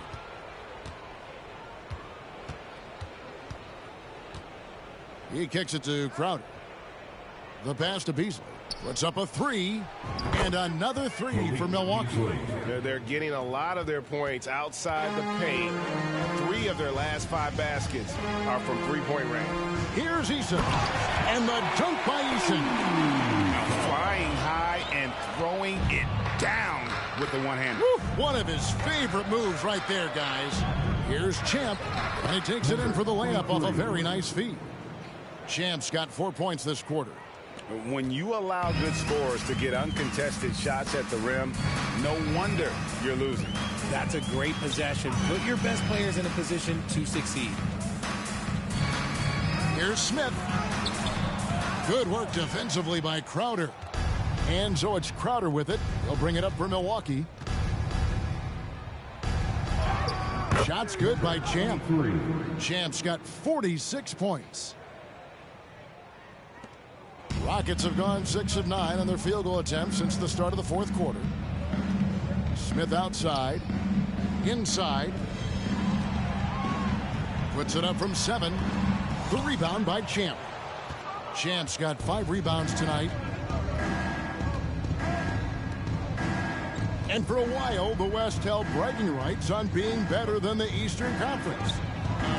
S1: He kicks it to Crowder. The pass to Beasley. Puts up a 3, and another 3 for Milwaukee.
S8: They're getting a lot of their points outside the paint. 3 of their last 5 baskets are from three-point range.
S1: Here's Eason, and the dunk by Eason.
S6: Flying high and throwing it down with the one-hander.
S1: One of his favorite moves right there, guys. Here's Champ, and he takes it in for the layup off a very nice feed. Champ's got 4 points this quarter.
S6: When you allow good scorers to get uncontested shots at the rim, no wonder you're losing.
S7: That's a great possession. Put your best players in a position to succeed.
S1: Here's Smith. Good work defensively by Crowder. And so it's Crowder with it. He'll bring it up for Milwaukee. Shot's good by Champ. Champ's got 46 points. Rockets have gone 6 of 9 on their field goal attempts since the start of the fourth quarter. Smith outside. Inside. Puts it up from 7. The rebound by Champ. Champ's got 5 rebounds tonight. And for a while, the West held bragging rights on being better than the Eastern Conference.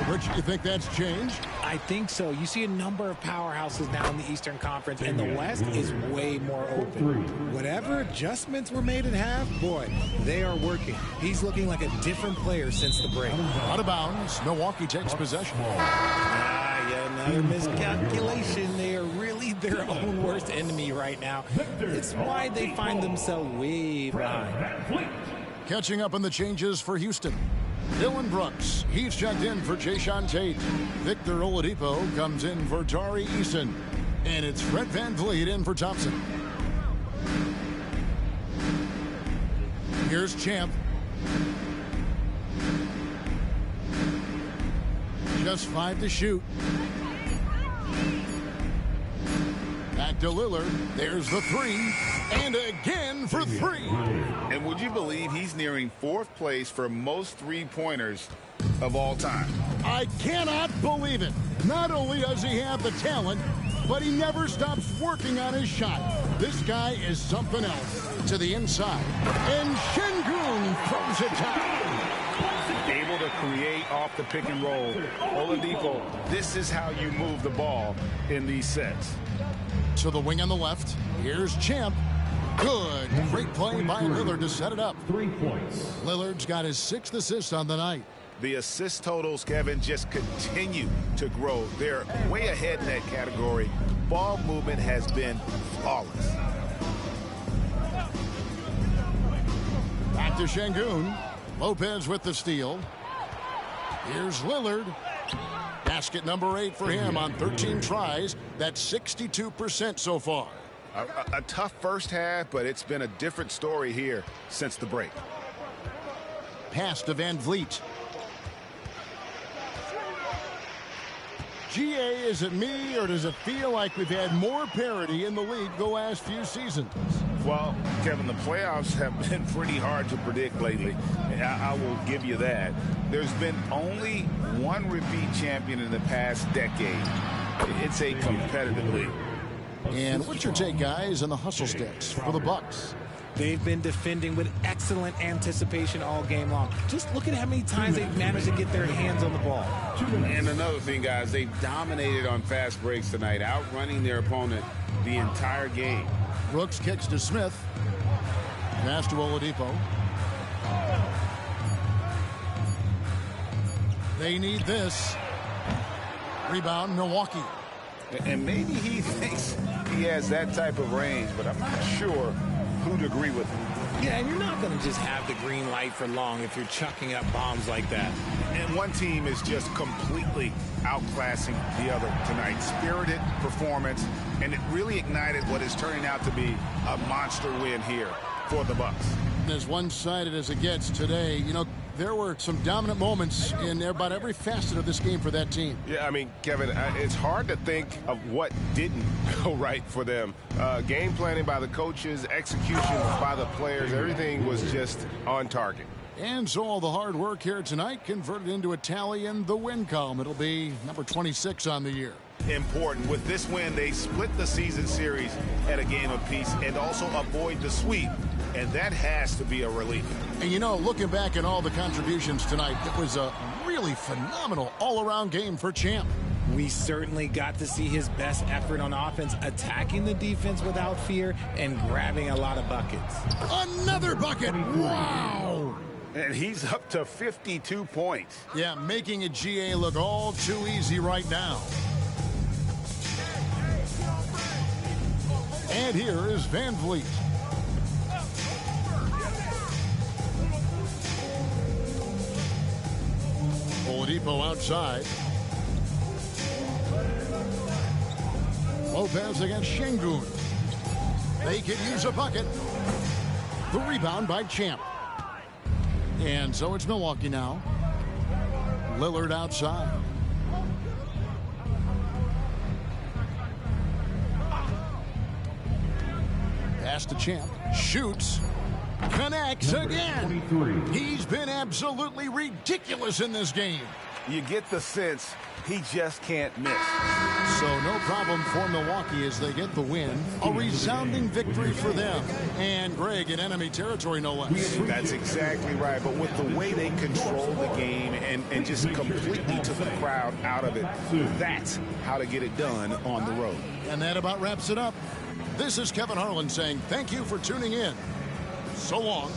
S1: Rich, you think that's changed?
S7: I think so. You see a number of powerhouses now in the Eastern Conference, and the West is way more open. Whatever adjustments were made at half, boy, they are working. He's looking like a different player since the break.
S1: Out of bounds. Milwaukee takes possession.
S7: Another miscalculation. They are really their own worst enemy right now. It's why they find themselves way behind.
S1: Catching up on the changes for Houston. Dylan Brooks, he's checked in for Jayshawn Tate. Victor Oladipo comes in for Tari Eason. And it's Fred VanVleet in for Thompson. Here's Champ. Just 5 to shoot. Back to Lillard. There's the 3. And again for 3.
S6: And would you believe he's nearing 4th place for most three-pointers of all time?
S1: I cannot believe it. Not only does he have the talent, but he never stops working on his shot. This guy is something else. To the inside. And Şengün throws it down.
S6: Able to create off the pick and roll. Oladipo, this is how you move the ball in these sets.
S1: To the wing on the left. Here's Champ. Good. Great play by Lillard to set it up.
S9: 3 points.
S1: Lillard's got his 6th assist on the night.
S6: The assist totals, Kevin, just continue to grow. They're way ahead in that category. Ball movement has been flawless.
S1: Back to Şengün. Lopez with the steal. Here's Lillard. Basket number 8 for him on 13 tries. That's 62% so far.
S6: A tough first half, but it's been a different story here since the break.
S1: Pass to VanVleet. GA, is it me, or does it feel like we've had more parity in the league the last few seasons?
S6: Well, Kevin, the playoffs have been pretty hard to predict lately. I will give you that. There's been only one repeat champion in the past decade. It's a competitive league.
S1: And what's your take, guys, on the hustle stats for the Bucks?
S7: They've been defending with excellent anticipation all game long. Just look at how many times they've managed to get their hands on the ball.
S6: And another thing, guys, they've dominated on fast breaks tonight, outrunning their opponent the entire game.
S1: Brooks kicks to Smith. Pass to Oladipo. They need this. Rebound, Milwaukee.
S6: And maybe he thinks he has that type of range, but I'm not sure who'd agree with him.
S7: Yeah, and you're not going to just have the green light for long if you're chucking up bombs like that.
S6: And one team is just completely outclassing the other tonight. Spirited performance, and it really ignited what is turning out to be a monster win here for the Bucks.
S1: As one-sided as it gets today, you know, there were some dominant moments in about every facet of this game for that team.
S8: Yeah, I mean, Kevin, it's hard to think of what didn't go right for them. Game planning by the coaches, execution by the players, everything was just on target.
S1: And so all the hard work here tonight converted into a tally in the win column. It'll be number 26 on the year.
S6: Important. With this win, they split the season series at a game apiece and also avoid the sweep. And that has to be a relief.
S1: And, you know, looking back at all the contributions tonight, it was a really phenomenal all-around game for Champ.
S7: We certainly got to see his best effort on offense, attacking the defense without fear and grabbing a lot of buckets.
S1: Another bucket! Wow!
S6: And he's up to 52 points.
S1: Yeah, making a GA look all too easy right now. And here is VanVleet. Oladipo outside. Lopez against Şengün. They could use a bucket. The rebound by Champ. And so it's Milwaukee now. Lillard outside. Pass to Champ. Shoots. Connects again. He's been absolutely ridiculous in this game.
S8: You get the sense he just can't miss.
S1: So no problem for Milwaukee as they get the win. A resounding victory for them. And Greg in enemy territory, no less.
S6: That's exactly right. But with the way they controlled the game and just completely took the crowd out of it, that's how to get it done on the road.
S1: And that about wraps it up. This is Kevin Harlan saying thank you for tuning in. So long.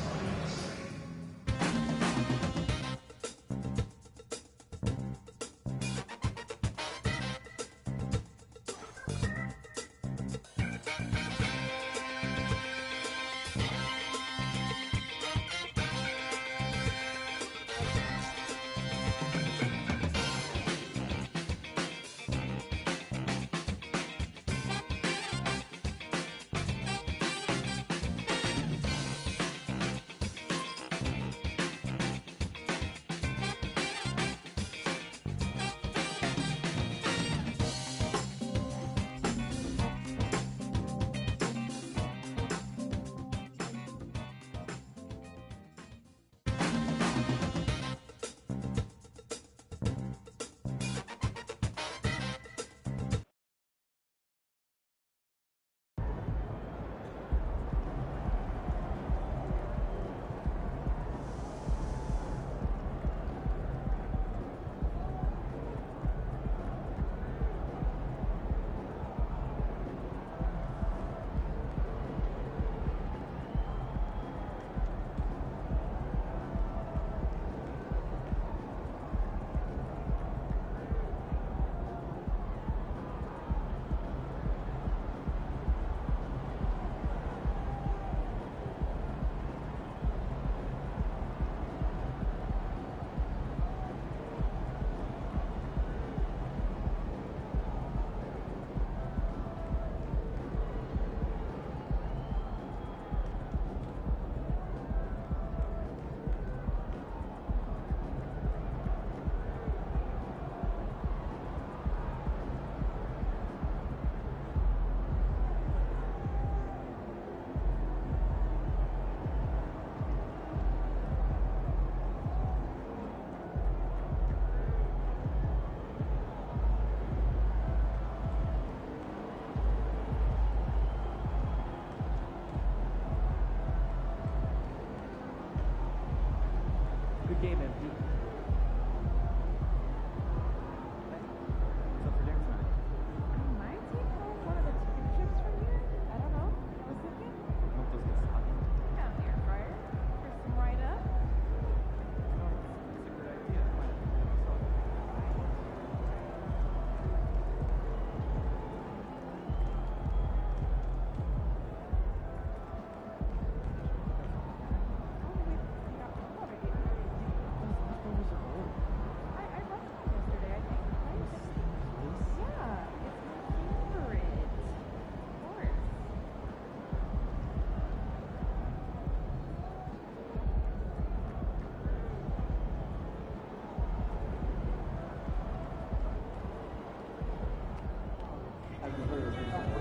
S15: Good game, MP. What's up for dinner tonight?
S16: I might take home one of the chicken strips from here. I don't know. I was thinking.
S15: Don't those get soggy?
S16: Yeah, the air fryer. For some right up.
S15: No, it's a good idea. Might have to do it soggy.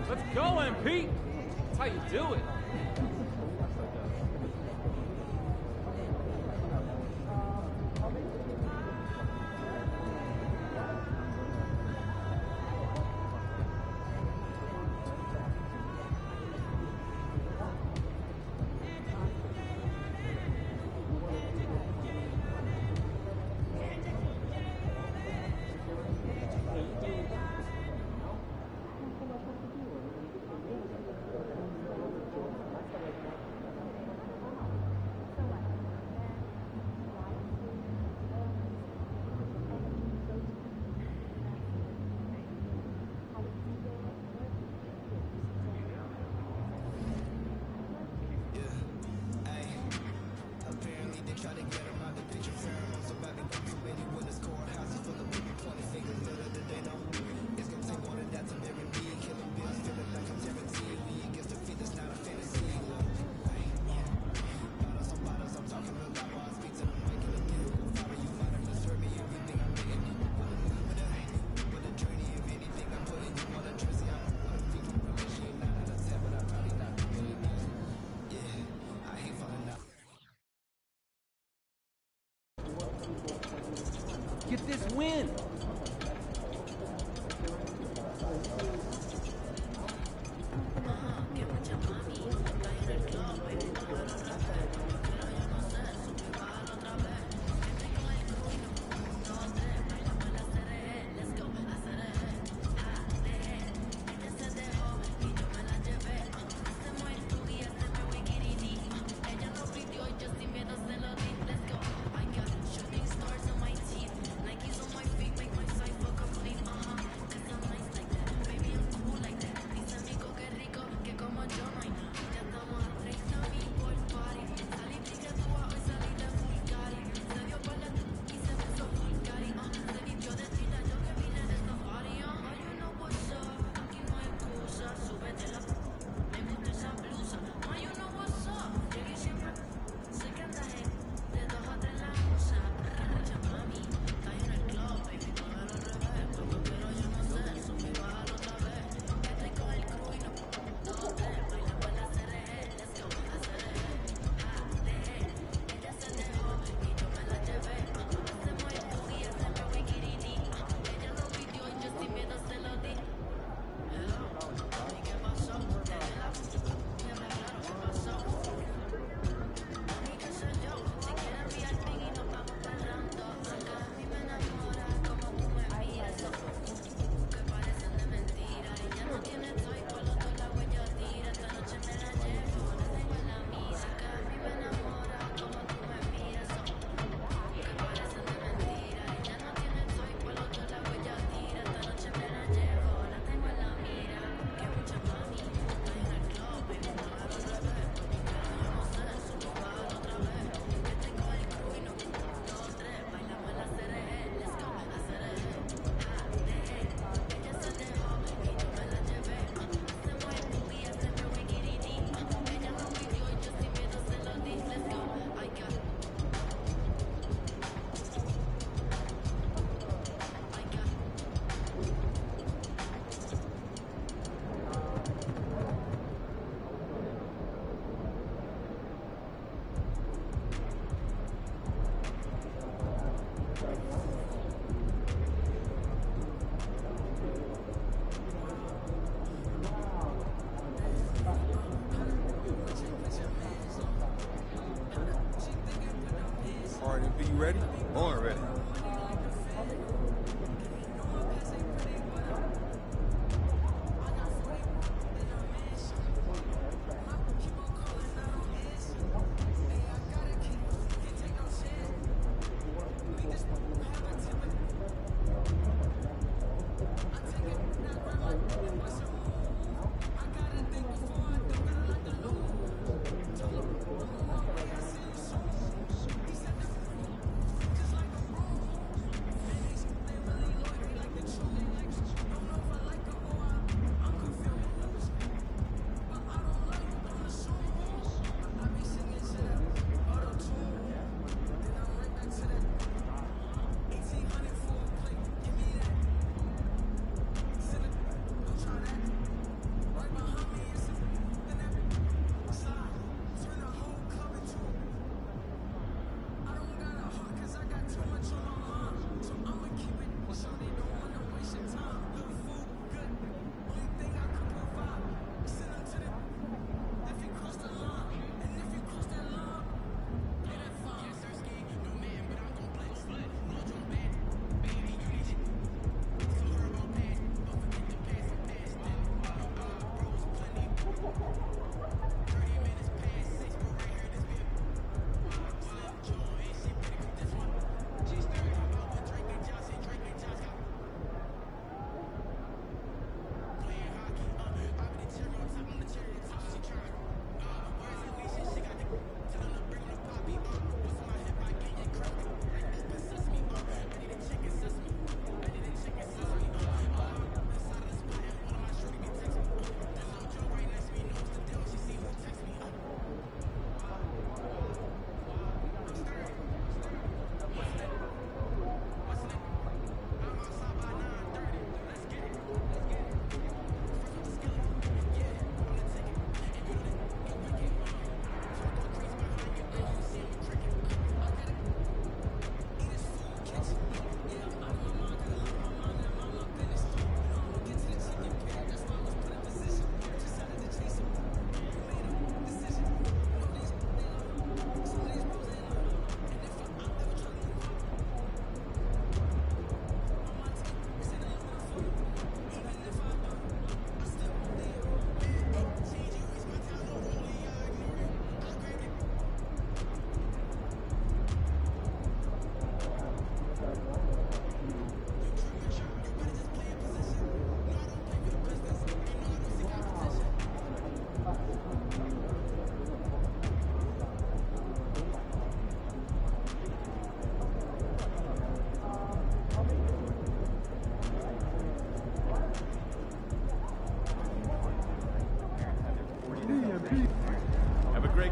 S15: Let's go, MP! That's how you do it. get this win.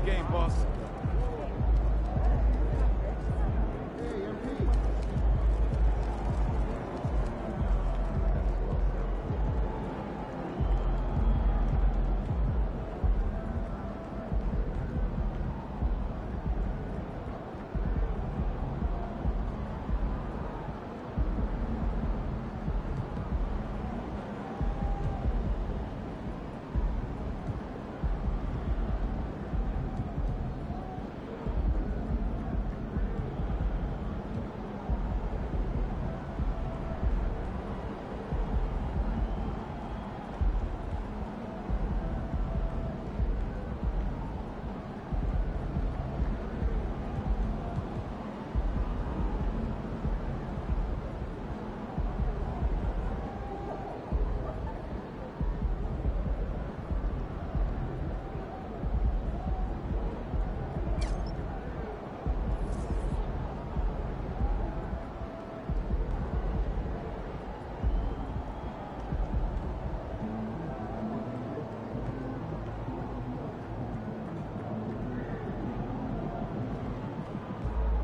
S4: game, boss.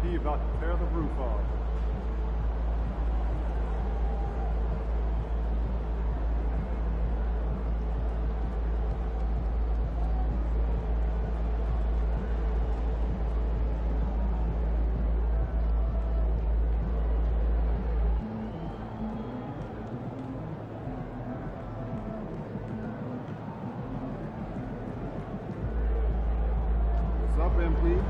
S4: He about to tear the roof off. What's up, MP?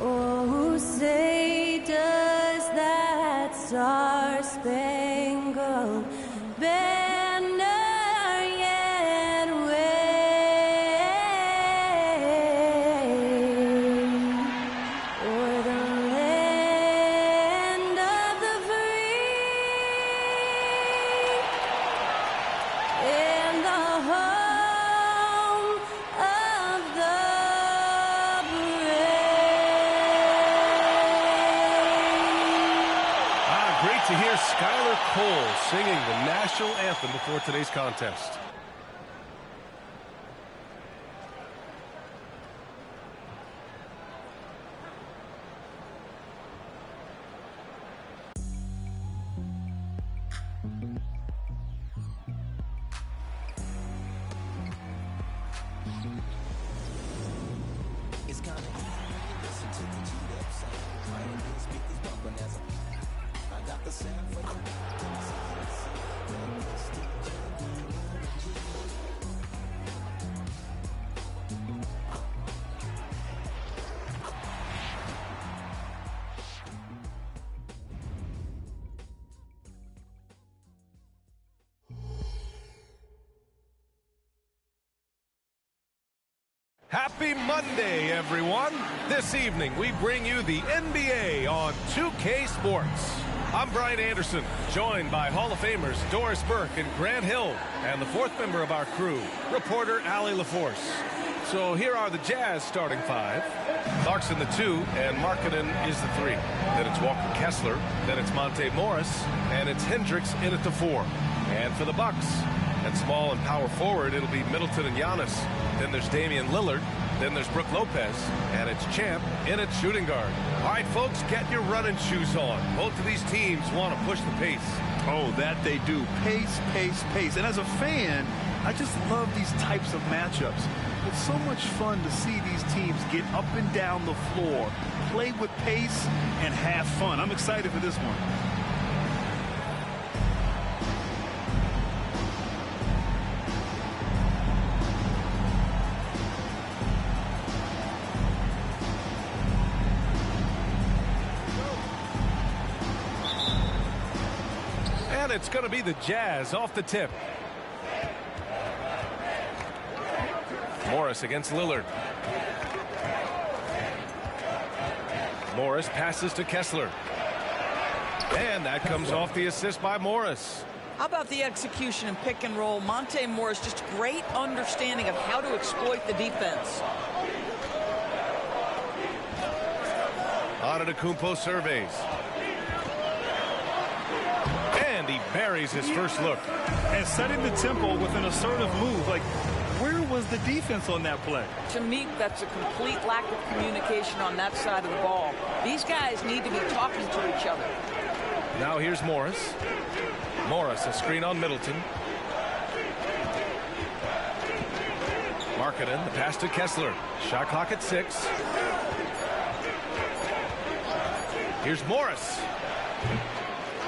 S17: Oh, say does that star-spangled banner yet wave o'er the land of the free and the home of the
S18: Great to hear Skylar Cole singing the national anthem before today's contest.
S5: It's kinda easy to listen to the G-Up sound. Right in the speakers bumping as I got the sound for the
S18: Happy Monday, everyone. This evening, we bring you the NBA on 2K Sports. I'm Brian Anderson, joined by Hall of Famers Doris Burke and Grant Hill, and the fourth member of our crew, reporter Allie LaForce. So here are the Jazz starting five. Clarkson the 2, and Markkanen is the 3. Then it's Walker Kessler, then it's Monte Morris, and it's Hendricks in at the 4. And for the Bucks, at small and power forward, it'll be Middleton and Giannis. Then there's Damian Lillard. Then there's Brook Lopez, and it's Champ in at shooting guard. All right, folks, get your running shoes on. Both of these teams want to push the pace.
S19: Oh, that they do. Pace, pace, pace. And as a fan, I just love these types of matchups. It's so much fun to see these teams get up and down the floor, play with pace, and have fun. I'm excited for this one.
S18: And it's going to be the Jazz off the tip. Morris against Lillard. Morris passes to Kessler. And that comes off the assist by Morris.
S20: How about the execution and pick and roll? Monte Morris, just great understanding of how to exploit the defense.
S18: Antetokounmpo surveys. And he buries his first look.
S19: And setting the tempo with an assertive move. Like, where was the defense on that play?
S20: To me, that's a complete lack of communication on that side of the ball. These guys need to be talking to each other.
S18: Now here's Morris. Morris, a screen on Middleton. Markkanen, the pass to Kessler. Shot clock at 6. Here's Morris.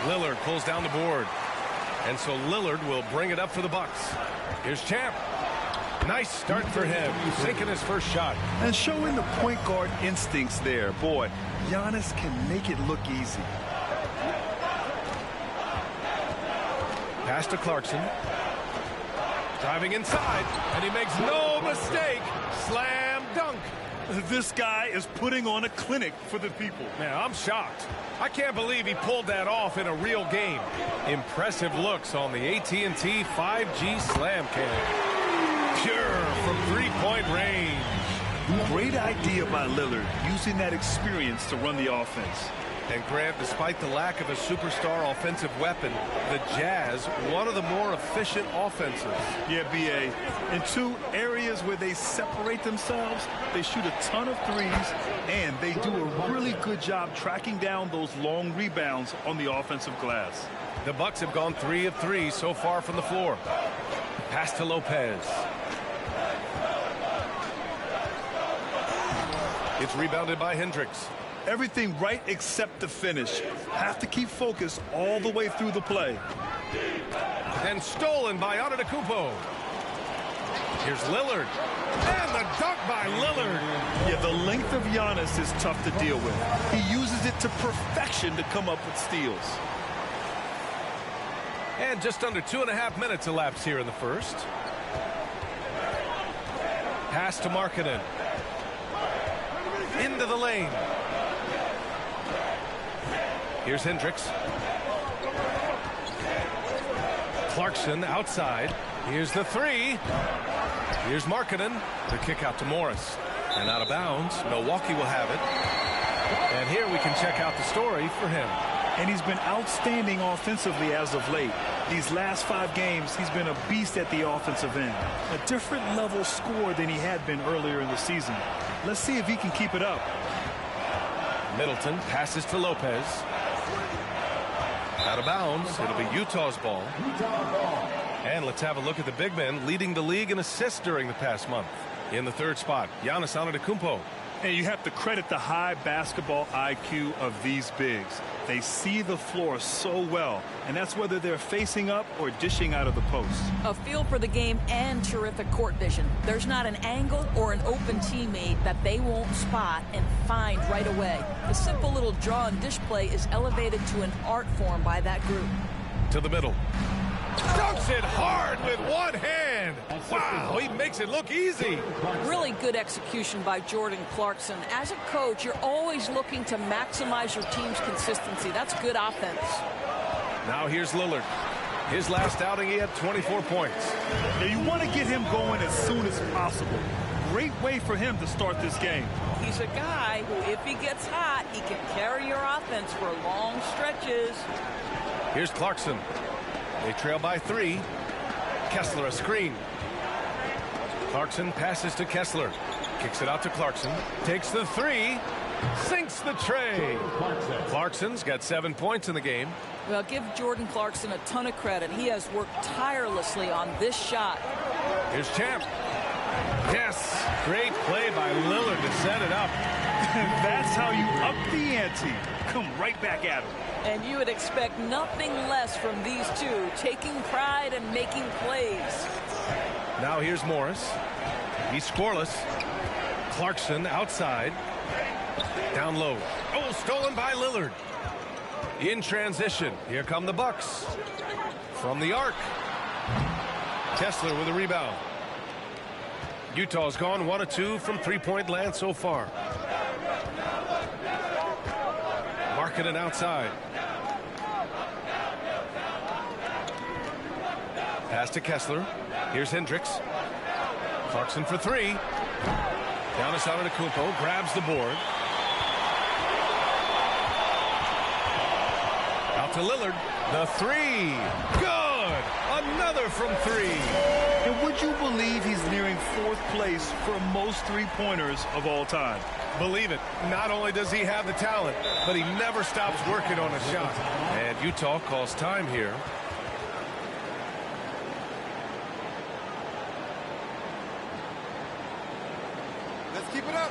S18: Lillard pulls down the board. And so Lillard will bring it up for the Bucks. Here's Champ. Nice start for him, sinking his first shot.
S19: And showing the point guard instincts there. Boy, Giannis can make it look easy.
S18: Pass to Clarkson. Driving inside, and he makes no mistake. Slam dunk.
S19: This guy is putting on a clinic for the people.
S18: Man, I'm shocked. I can't believe he pulled that off in a real game. Impressive looks on the AT&T 5G Slam Cannon. Pure from three-point range.
S19: Great idea by Lillard, using that experience to run the offense.
S18: And Grant, despite the lack of a superstar offensive weapon, the Jazz, one of the more efficient offenses.
S19: Yeah, B.A. In two areas where they separate themselves, they shoot a ton of threes, and they do a really good job tracking down those long rebounds on the offensive glass.
S18: The Bucks have gone 3 of 3 so far from the floor. Pass to Lopez. It's rebounded by Hendricks.
S19: Everything right except the finish. Have to keep focused all the way through the play.
S18: And stolen by Antetokounmpo. Here's Lillard. And the dunk by Lillard.
S19: Yeah, the length of Giannis is tough to deal with. He uses it to perfection to come up with steals.
S18: And just under 2.5 minutes elapsed here in the first. Pass to Markkanen. Into the lane. Here's Hendricks. Clarkson outside. Here's the 3. Here's Markkanen. The kick out to Morris. And out of bounds. Milwaukee will have it. And here we can check out the story for him.
S19: And he's been outstanding offensively as of late. These last 5 games, he's been a beast at the offensive end. A different level score than he had been earlier in the season. Let's see if he can keep it up.
S18: Middleton passes to Lopez. Out of bounds. It'll be Utah's ball. And let's have a look at the big men leading the league in assists during the past month. In the 3rd spot, Giannis Antetokounmpo.
S19: And you have to credit the high basketball IQ of these bigs. They see the floor so well, and that's whether they're facing up or dishing out of the post.
S20: A feel for the game and terrific court vision. There's not an angle or an open teammate that they won't spot and find right away. The simple little draw and dish play is elevated to an art form by that group.
S18: To the middle. Dunks it hard with one hand. Wow, he makes it look easy.
S20: Really good execution by Jordan Clarkson. As a coach, you're always looking to maximize your team's consistency. That's good offense.
S18: Now here's Lillard. His last outing, he had 24 points.
S19: Now you want to get him going as soon as possible. great way for him to start this game.
S20: He's a guy who, if he gets hot, he can carry your offense for long stretches.
S18: Here's Clarkson. They trail by 3. Kessler a screen. Clarkson passes to Kessler. Kicks it out to Clarkson. Takes the 3. Sinks the tray. Clarkson's got 7 points in the game.
S20: Well, give Jordan Clarkson a ton of credit. He has worked tirelessly on this shot.
S18: Here's Champ. Yes. Great play by Lillard to set it up.
S19: That's how you up the ante. Come right back at him.
S20: And you would expect nothing less from these two, taking pride and making plays.
S18: Now here's Morris. He's scoreless. Clarkson outside. Down low. Oh, stolen by Lillard. In transition. Here come the Bucks. From the arc. Kessler with a rebound. Utah's gone 1 of 2 from three-point land so far. Markkanen outside. Pass to Kessler. Here's Hendricks. Clarkson for 3. Giannis Antetokounmpo grabs the board. Out to Lillard. The 3. Good. Another from 3.
S19: And would you believe he's nearing 4th place for most three-pointers of all time?
S18: Believe it. Not only does he have the talent, but he never stops working on a shot. And Utah calls time here.
S21: Let's keep it up.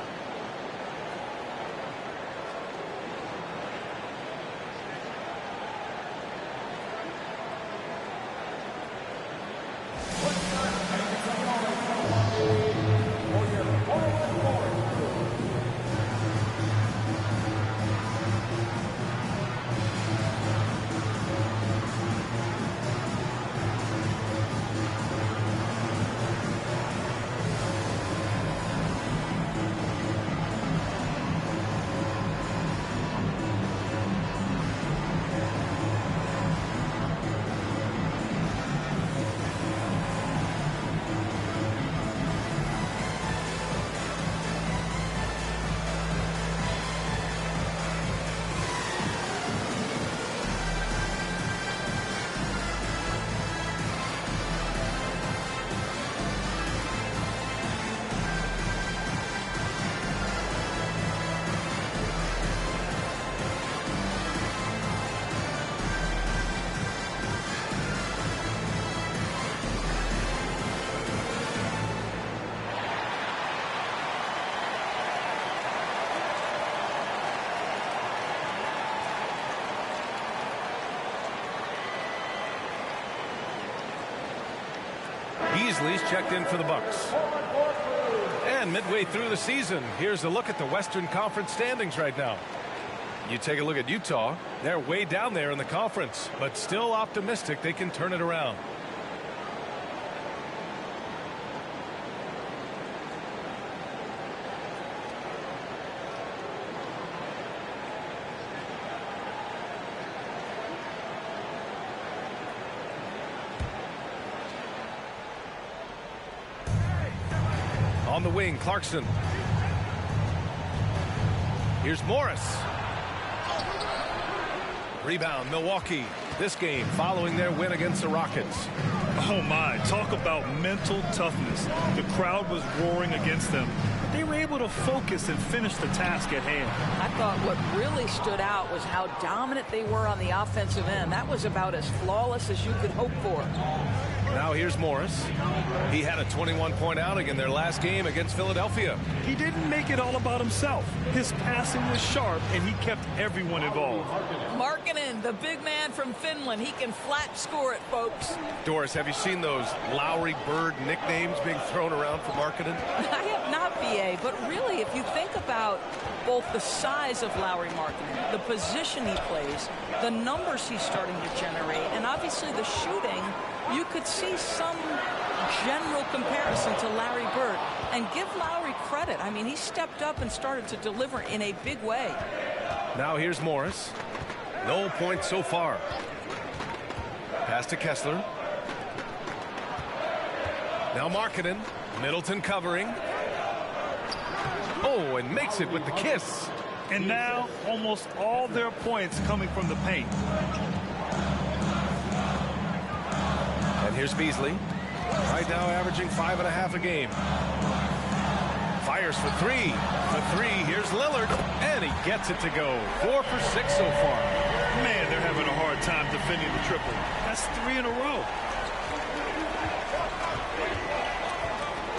S18: Beasley's checked in for the Bucks. And midway through the season, here's a look at the Western Conference standings right now. You take a look at Utah. They're way down there in the conference, but still optimistic they can turn it around. On the wing, Clarkson. Here's Morris. Rebound, Milwaukee. This game following their win against the Rockets.
S19: Oh my, talk about mental toughness. The crowd was roaring against them. They were able to focus and finish the task at hand.
S20: I thought what really stood out was how dominant they were on the offensive end. That was about as flawless as you could hope for.
S18: Now here's Morris. He had a 21-point outing in their last game against Philadelphia.
S19: He didn't make it all about himself. His passing was sharp, and he kept everyone involved.
S20: Markkanen, the big man from Finland. He can flat score it, folks.
S18: Doris, have you seen those Lowry Bird nicknames being thrown around for Markkanen?
S20: I have not, BA, but really, if you think about both the size of Lauri Markkanen, the position he plays, the numbers he's starting to generate, and obviously the shooting, you could see some general comparison to Larry Bird. And give Lowry credit. I mean, he stepped up and started to deliver in a big way.
S18: Now here's Morris. No points so far. Pass to Kessler. Now Markkanen. Middleton covering. Oh, and makes it with the kiss.
S19: And now, almost all their points coming from the paint.
S18: And here's Beasley. Right now averaging 5.5 a game. Fires for three. For three, here's Lillard. And he gets it to go. 4 for 6 so far.
S19: Man, they're having a hard time defending the triple. That's 3 in a row.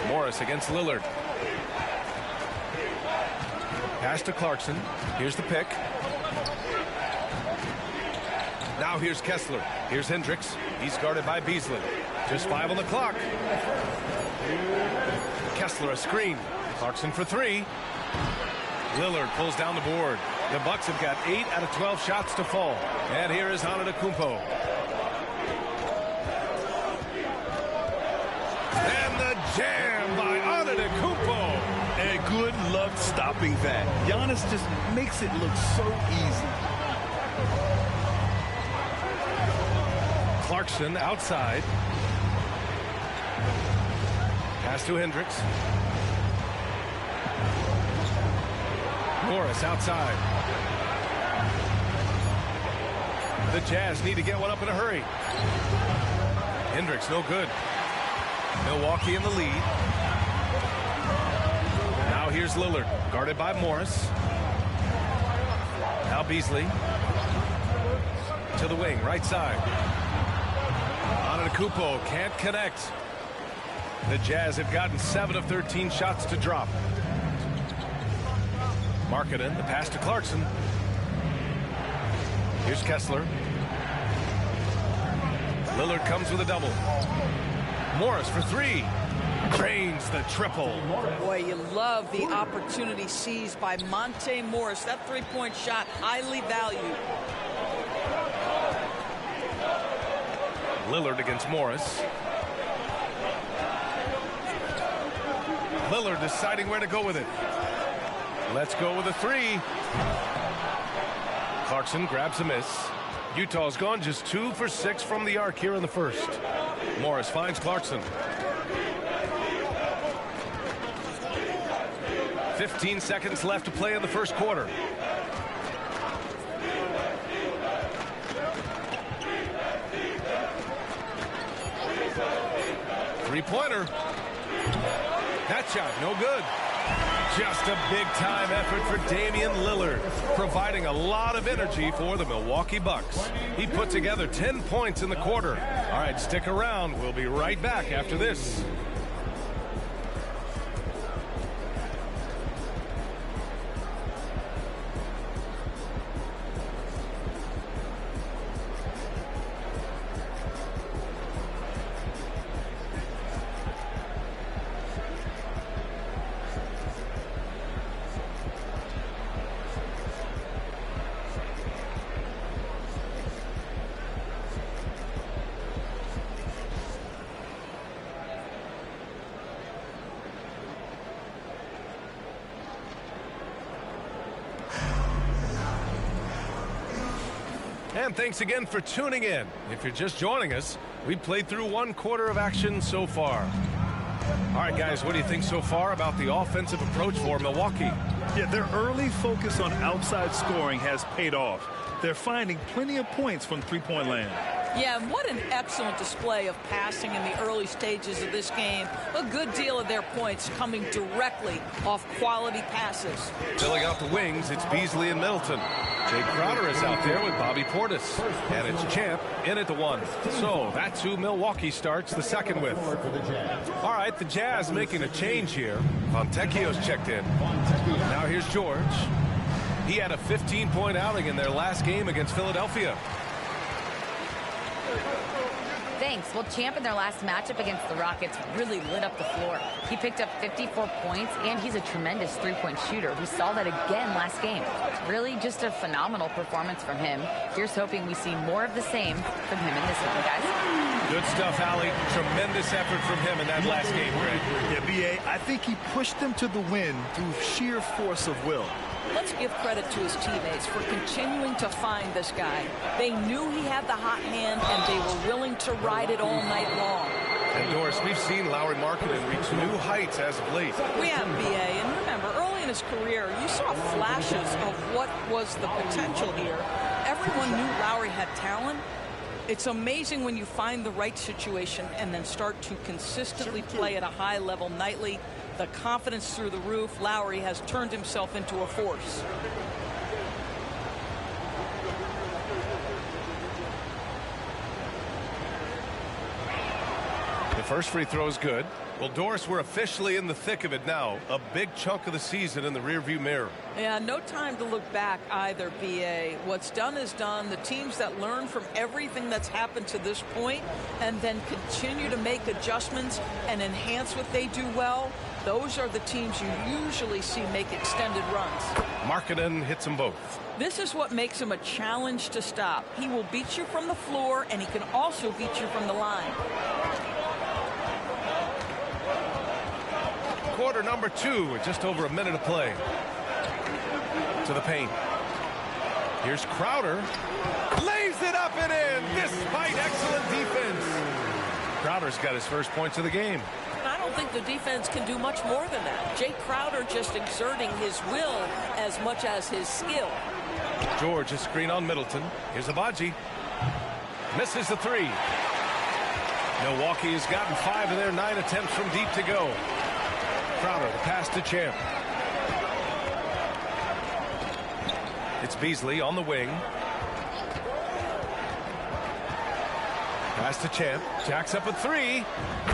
S18: Morris against Lillard. Pass to Clarkson. Here's the pick. Now here's Kessler. Here's Hendricks. He's guarded by Beasley. Just 5 on the clock. Kessler a screen. Clarkson for 3. Lillard pulls down the board. The Bucks have got 8 out of 12 shots to fall. And here is Antetokounmpo. And the jam by Antetokounmpo.
S19: And good luck stopping that. Giannis just makes it look so easy.
S18: Clarkson outside. Pass to Hendricks. Morris outside. The Jazz need to get one up in a hurry. Hendricks no good. Milwaukee in the lead. Now here's Lillard, guarded by Morris. Now Beasley. To the wing, right side. Antetokounmpo can't connect. The Jazz have gotten 7 of 13 shots to drop. Markkanen, the pass to Clarkson. Here's Kessler. Lillard comes with a double. Morris for 3. Drains the triple.
S20: Boy, you love the opportunity seized by Monte Morris. That three-point shot, highly valued.
S18: Lillard against Morris. Lillard deciding where to go with it. Let's go with a 3. Clarkson grabs a miss. Utah's gone just 2 for 6 from the arc here in the first. Morris finds Clarkson. 15 seconds left to play in the first quarter. Three-pointer. That shot, no good. Just a big-time effort for Damian Lillard, providing a lot of energy for the Milwaukee Bucks. He put together 10 points in the quarter. All right, stick around. We'll be right back after this. And thanks again for tuning in. If you're just joining us, we played through 1 quarter of action so far. All right, guys, what do you think so far about the offensive approach for Milwaukee?
S19: Yeah, their early focus on outside scoring has paid off. They're finding plenty of points from three-point land.
S20: Yeah, and what an excellent display of passing in the early stages of this game. A good deal of their points coming directly off quality passes.
S18: Filling out the wings, it's Beasley and Middleton. Jay Crowder is out there with Bobby Portis. And it's Champ in at the 1. So that's who Milwaukee starts the second with. All right, the Jazz making a change here. Fontecchio's checked in. Now here's George. He had a 15-point outing in their last game against Philadelphia.
S3: Thanks. Well, Champ in their last matchup against the Rockets really lit up the floor. He picked up 54 points, and he's a tremendous three-point shooter. We saw that again last game. Really just a phenomenal performance from him. Here's hoping we see more of the same from him in this one, guys.
S18: Good stuff, Allie. Tremendous effort from him in that last game, Greg.
S19: Yeah, B.A., I think he pushed them to the win through sheer force of will.
S20: Let's give credit to his teammates for continuing to find this guy. They knew he had the hot hand, and they were willing to ride it all night long.
S18: And Doris, we've seen Lauri Markkanen reach new heights as of late.
S20: We have, B.A., and remember, early in his career, you saw flashes of what was the potential here. Everyone knew Lowry had talent. It's amazing when you find the right situation and then start to consistently play at a high level nightly. The confidence through the roof. Lowry has turned himself into a force.
S18: The first free throw is good. Well, Doris, we're officially in the thick of it now. A big chunk of the season in the rearview mirror.
S20: Yeah, no time to look back either, B.A. What's done is done. The teams that learn from everything that's happened to this point and then continue to make adjustments and enhance what they do well, those are the teams you usually see make extended runs.
S18: Markkanen hits them both.
S20: This is what makes him a challenge to stop. He will beat you from the floor, and he can also beat you from the line.
S18: Quarter number 2 with just over a minute of play. To the paint. Here's Crowder. Lays it up and in despite excellent defense. Crowder's got his first points of the game.
S20: I don't think the defense can do much more than that. Jake Crowder just exerting his will as much as his skill.
S18: George, a screen on Middleton. Here's Abaji. Misses the 3. Milwaukee has gotten 5 of their 9 attempts from deep to go. Crowder, the pass to Champ. It's Beasley on the wing. Pass to Champ. Jacks up a 3.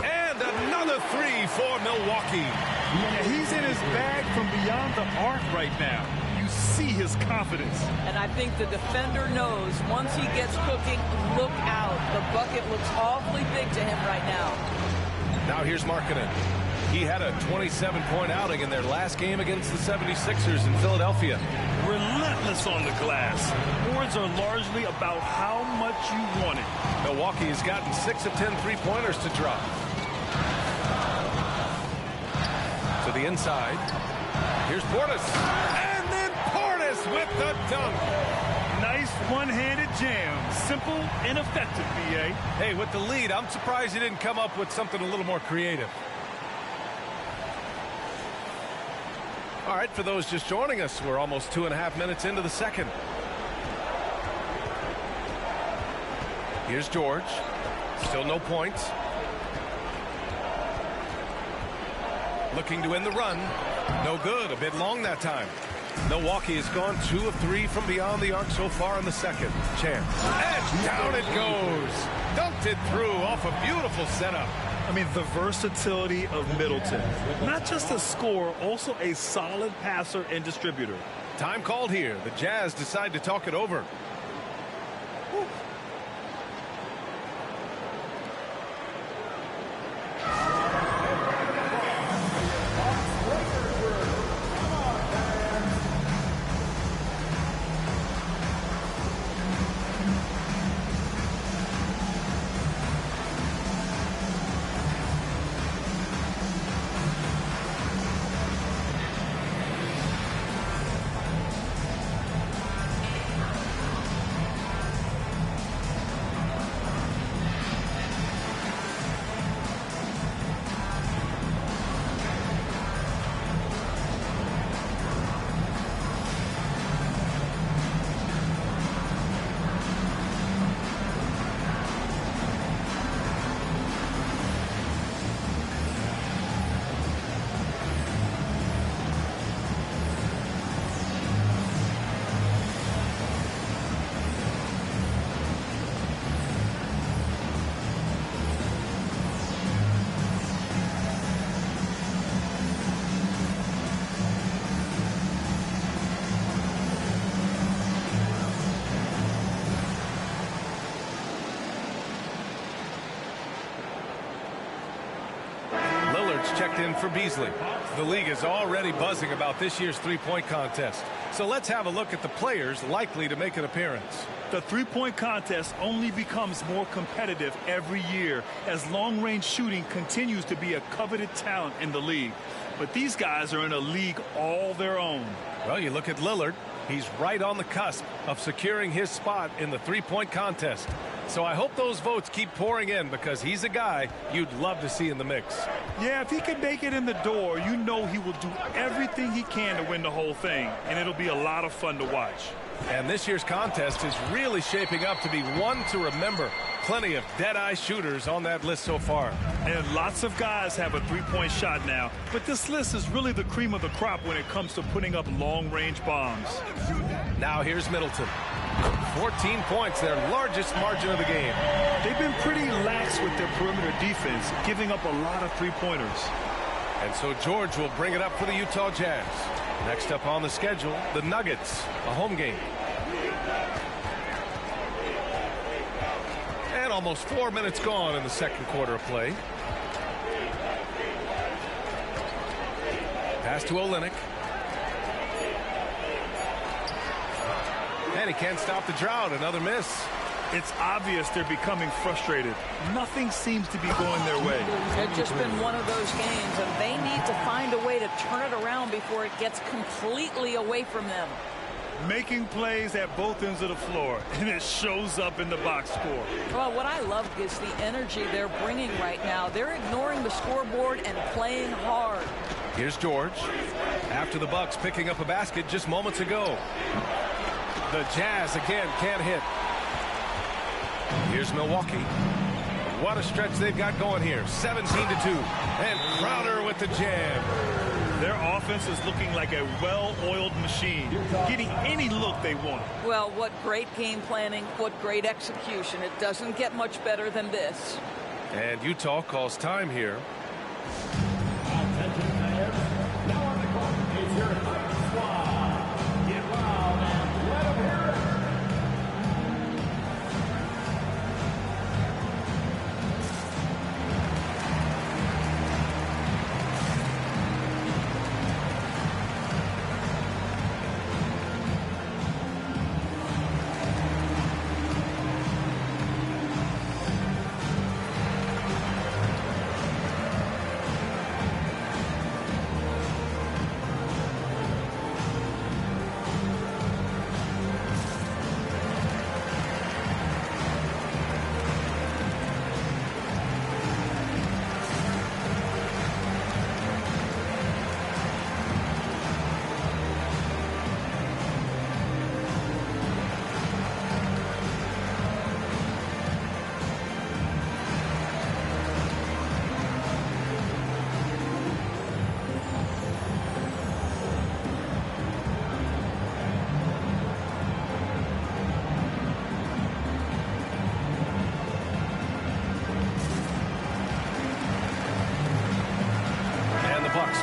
S18: And another 3 for Milwaukee.
S19: Yeah, he's in his bag from beyond the arc right now. You see his confidence.
S20: And I think the defender knows once he gets cooking, look out. The bucket looks awfully big to him right now.
S18: Now here's Markkanen. He had a 27-point outing in their last game against the 76ers in Philadelphia.
S19: Relentless on the glass. Boards are largely about how much you want it.
S18: Milwaukee has gotten 6 of 10 3-pointers to drop. To the inside. Here's Portis. And then Portis with the dunk.
S19: Nice one-handed jam. Simple and effective, B.A.
S18: Hey, with the lead, I'm surprised he didn't come up with something a little more creative. All right, for those just joining us, we're almost 2.5 minutes into the second. Here's George. Still no points. Looking to end the run. No good. A bit long that time. Milwaukee has gone 2 of 3 from beyond the arc so far in the second. Champ. And down it goes. Dunked it through off a beautiful setup.
S19: I mean, the versatility of Middleton. Not just a scorer, also a solid passer and distributor.
S18: Time called here. The Jazz decide to talk it over. Woo. Checked in for Beasley. The league is already buzzing about this year's three-point contest. So let's have a look at the players likely to make an appearance.
S19: The three-point contest only becomes more competitive every year as long-range shooting continues to be a coveted talent in the league. But these guys are in a league all their own.
S18: Well, you look at Lillard. He's right on the cusp of securing his spot in the three-point contest. So I hope those votes keep pouring in because he's a guy you'd love to see in the mix.
S19: Yeah, if he can make it in the door, you know he will do everything he can to win the whole thing, and it'll be a lot of fun to watch.
S18: And this year's contest is really shaping up to be one to remember. Plenty of dead-eye shooters on that list so far.
S19: And lots of guys have a three-point shot now, but this list is really the cream of the crop when it comes to putting up long-range bombs.
S18: Now here's Middleton. 14 points, their largest margin of the game.
S19: They've been pretty lax with their perimeter defense, giving up a lot of three-pointers.
S18: And so George will bring it up for the Utah Jazz. Next up on the schedule, the Nuggets, a home game. And almost 4 minutes gone in the second quarter of play. Pass to Olynyk. And he can't stop the drought. Another miss.
S19: It's obvious they're becoming frustrated. Nothing seems to be going their way.
S20: It's just been one of those games, and they need to find a way to turn it around before it gets completely away from them.
S19: Making plays at both ends of the floor, and it shows up in the box score.
S20: Well, what I love is the energy they're bringing right now. They're ignoring the scoreboard and playing hard.
S18: Here's George. After the Bucks picking up a basket just moments ago. The Jazz again can't hit. Here's Milwaukee. What a stretch they've got going here. 17-2. And Crowder with the jam.
S19: Their offense is looking like a well-oiled machine, getting any look they want.
S20: Well, what great game planning, what great execution. It doesn't get much better than this.
S18: And Utah calls time here.
S9: Attention players. Now on the court is your fighting squad. Get loud and let them hear it.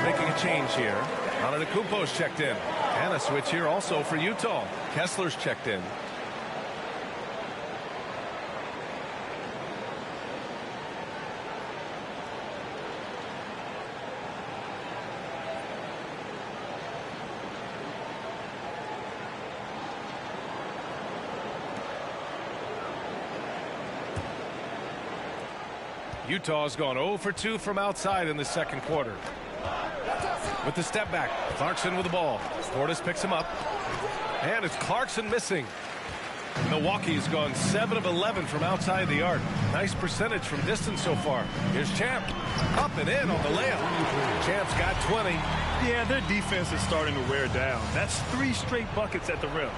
S18: Making a change here. Antetokounmpo's checked in. And a switch here also for Utah. Kessler's checked in. Utah's gone 0 for 2 from outside in the second quarter. With the step back, Clarkson with the ball. Portis picks him up. And it's Clarkson missing. Milwaukee's gone 7 of 11 from outside the arc. Nice percentage from distance so far. Here's Champ. Up and in on the layup. Champ's got 20.
S19: Yeah, their defense is starting to wear down. That's 3 straight buckets at the rim.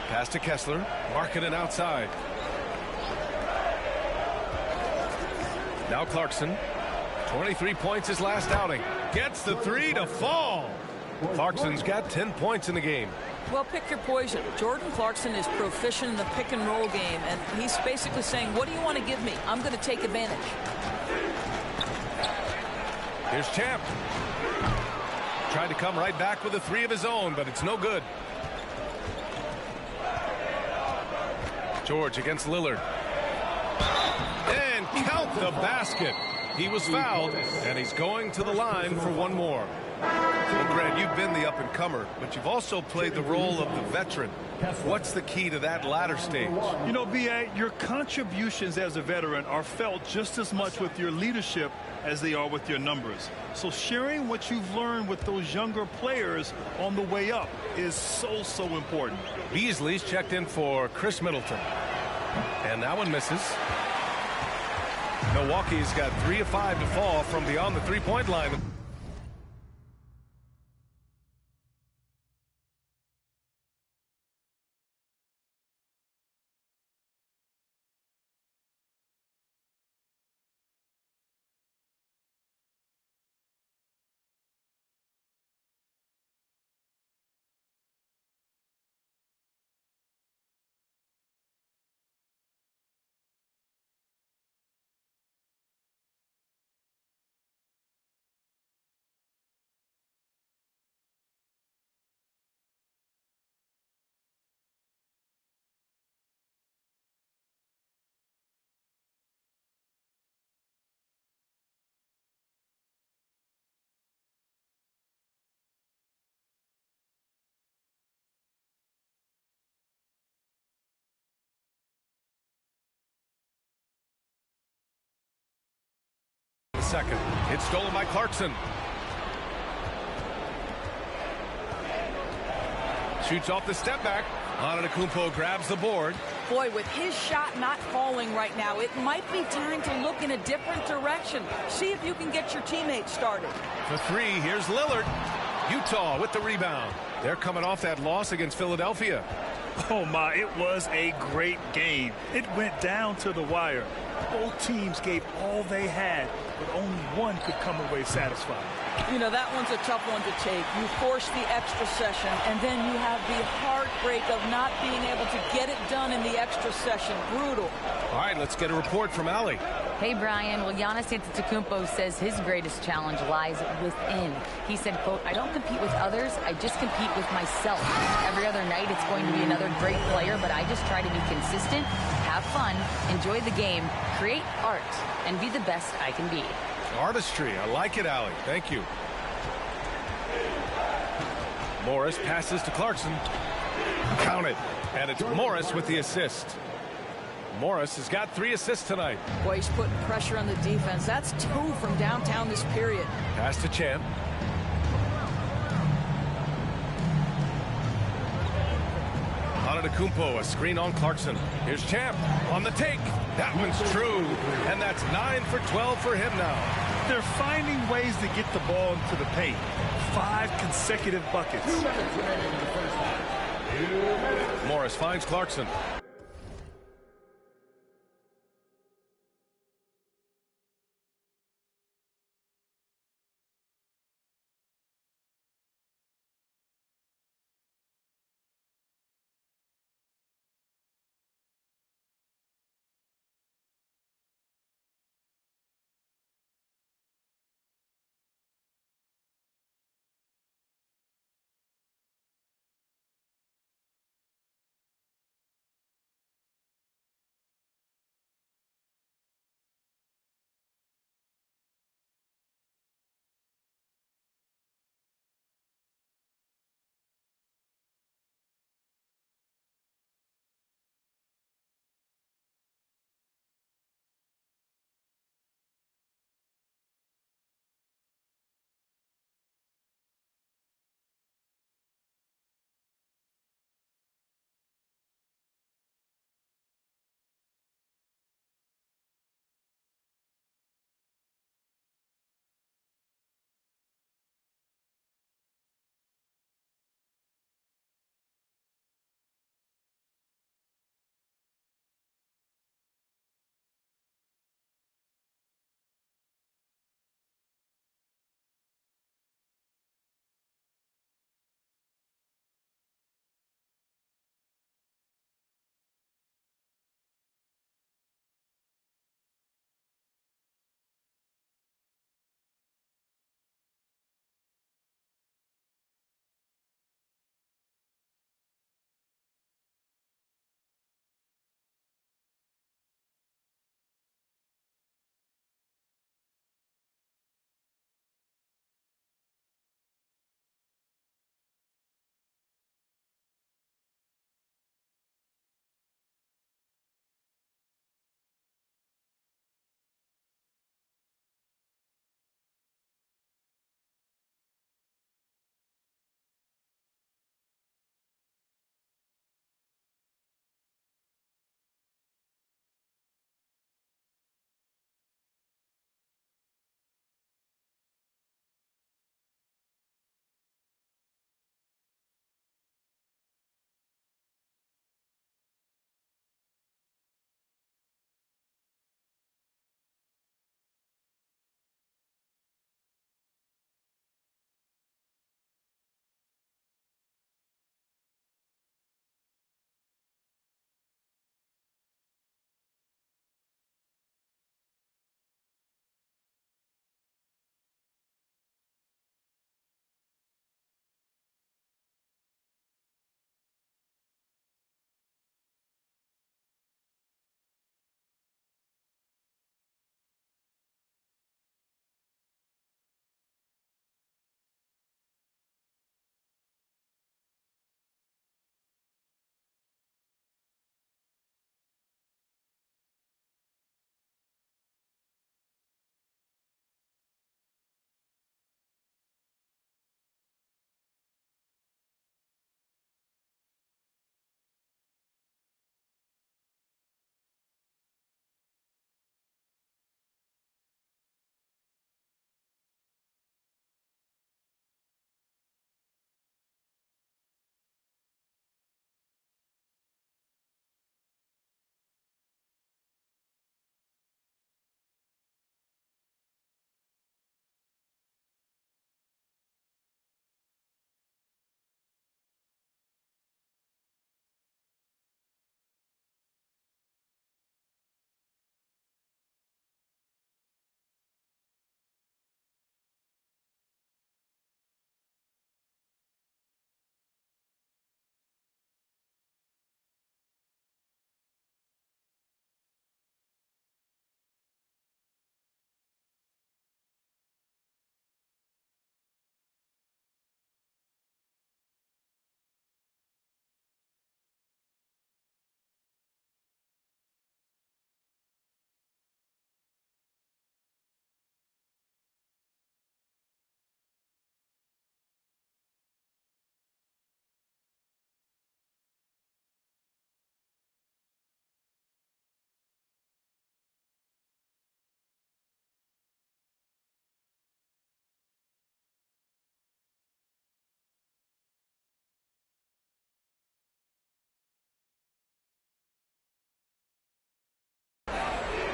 S18: Pass to Kessler. Markkanen outside. Now Clarkson. 23 points his last outing. Gets the 3 to fall. Clarkson's got 10 points in the game.
S20: Well, pick your poison. Jordan Clarkson is proficient in the pick and roll game, and he's basically saying, what do you want to give me? I'm going to take advantage.
S18: Here's Champ. Tried to come right back with a 3 of his own, but it's no good. George against Lillard. And count the basket. He was fouled, and he's going to the line for one more. Well, Grant, you've been the up-and-comer, but you've also played the role of the veteran. What's the key to that latter stage?
S19: You know, B.A., your contributions as a veteran are felt just as much with your leadership as they are with your numbers. So sharing what you've learned with those younger players on the way up is so important.
S18: Beasley's checked in for Chris Middleton. And that one misses. Milwaukee's got 3 of 5 to fall from beyond the three-point line. Second. It's stolen by Clarkson. Shoots off the step back. Antetokounmpo grabs the board.
S20: Boy, with his shot not falling right now, it might be time to look in a different direction. See if you can get your teammates started.
S18: For three, here's Lillard. Utah with the rebound. They're coming off that loss against Philadelphia.
S19: Oh my, it was a great game. It went down to the wire. Both teams gave all they had, but only one could come away satisfied.
S20: You know, that one's a tough one to take. You force the extra session, and then you have the heartbreak of not being able to get it done in the extra session. Brutal.
S18: All right, let's get a report from Allie.
S3: Hey, Brian. Well, Giannis Antetokounmpo says his greatest challenge lies within. He said, quote, "I don't compete with others. I just compete with myself. Every other night it's going to be another great player, but I just try to be consistent, have fun, enjoy the game, create art, and be the best I can be."
S18: Artistry. I like it, Allie. Thank you. Morris passes to Clarkson. Count it. And it's Morris with the assist. Morris has got 3 assists tonight.
S20: Boy, he's putting pressure on the defense. That's 2 from downtown this period.
S18: Pass to Champ. Antetokounmpo, a screen on Clarkson. Here's Champ on the take. That one's true. And that's 9 for 12 for him now.
S19: They're finding ways to get the ball into the paint. 5 consecutive buckets.
S18: Morris finds Clarkson.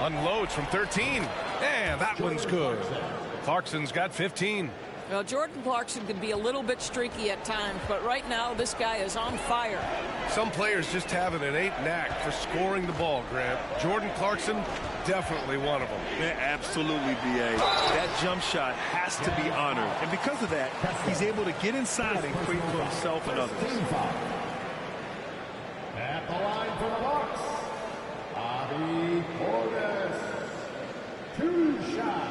S18: Unloads from 13. And that one's good. Clarkson's got 15.
S20: Well, Jordan Clarkson can be a little bit streaky at times, but right now this guy is on fire.
S18: Some players just have an innate knack for scoring the ball, Grant. Jordan Clarkson, definitely one of them.
S19: Yeah, absolutely, B.A. That jump shot has to be honored. And because of that, he's able to get inside and create for himself and others.
S9: At the line for the Bucks, Bobby Portis. 2 shots.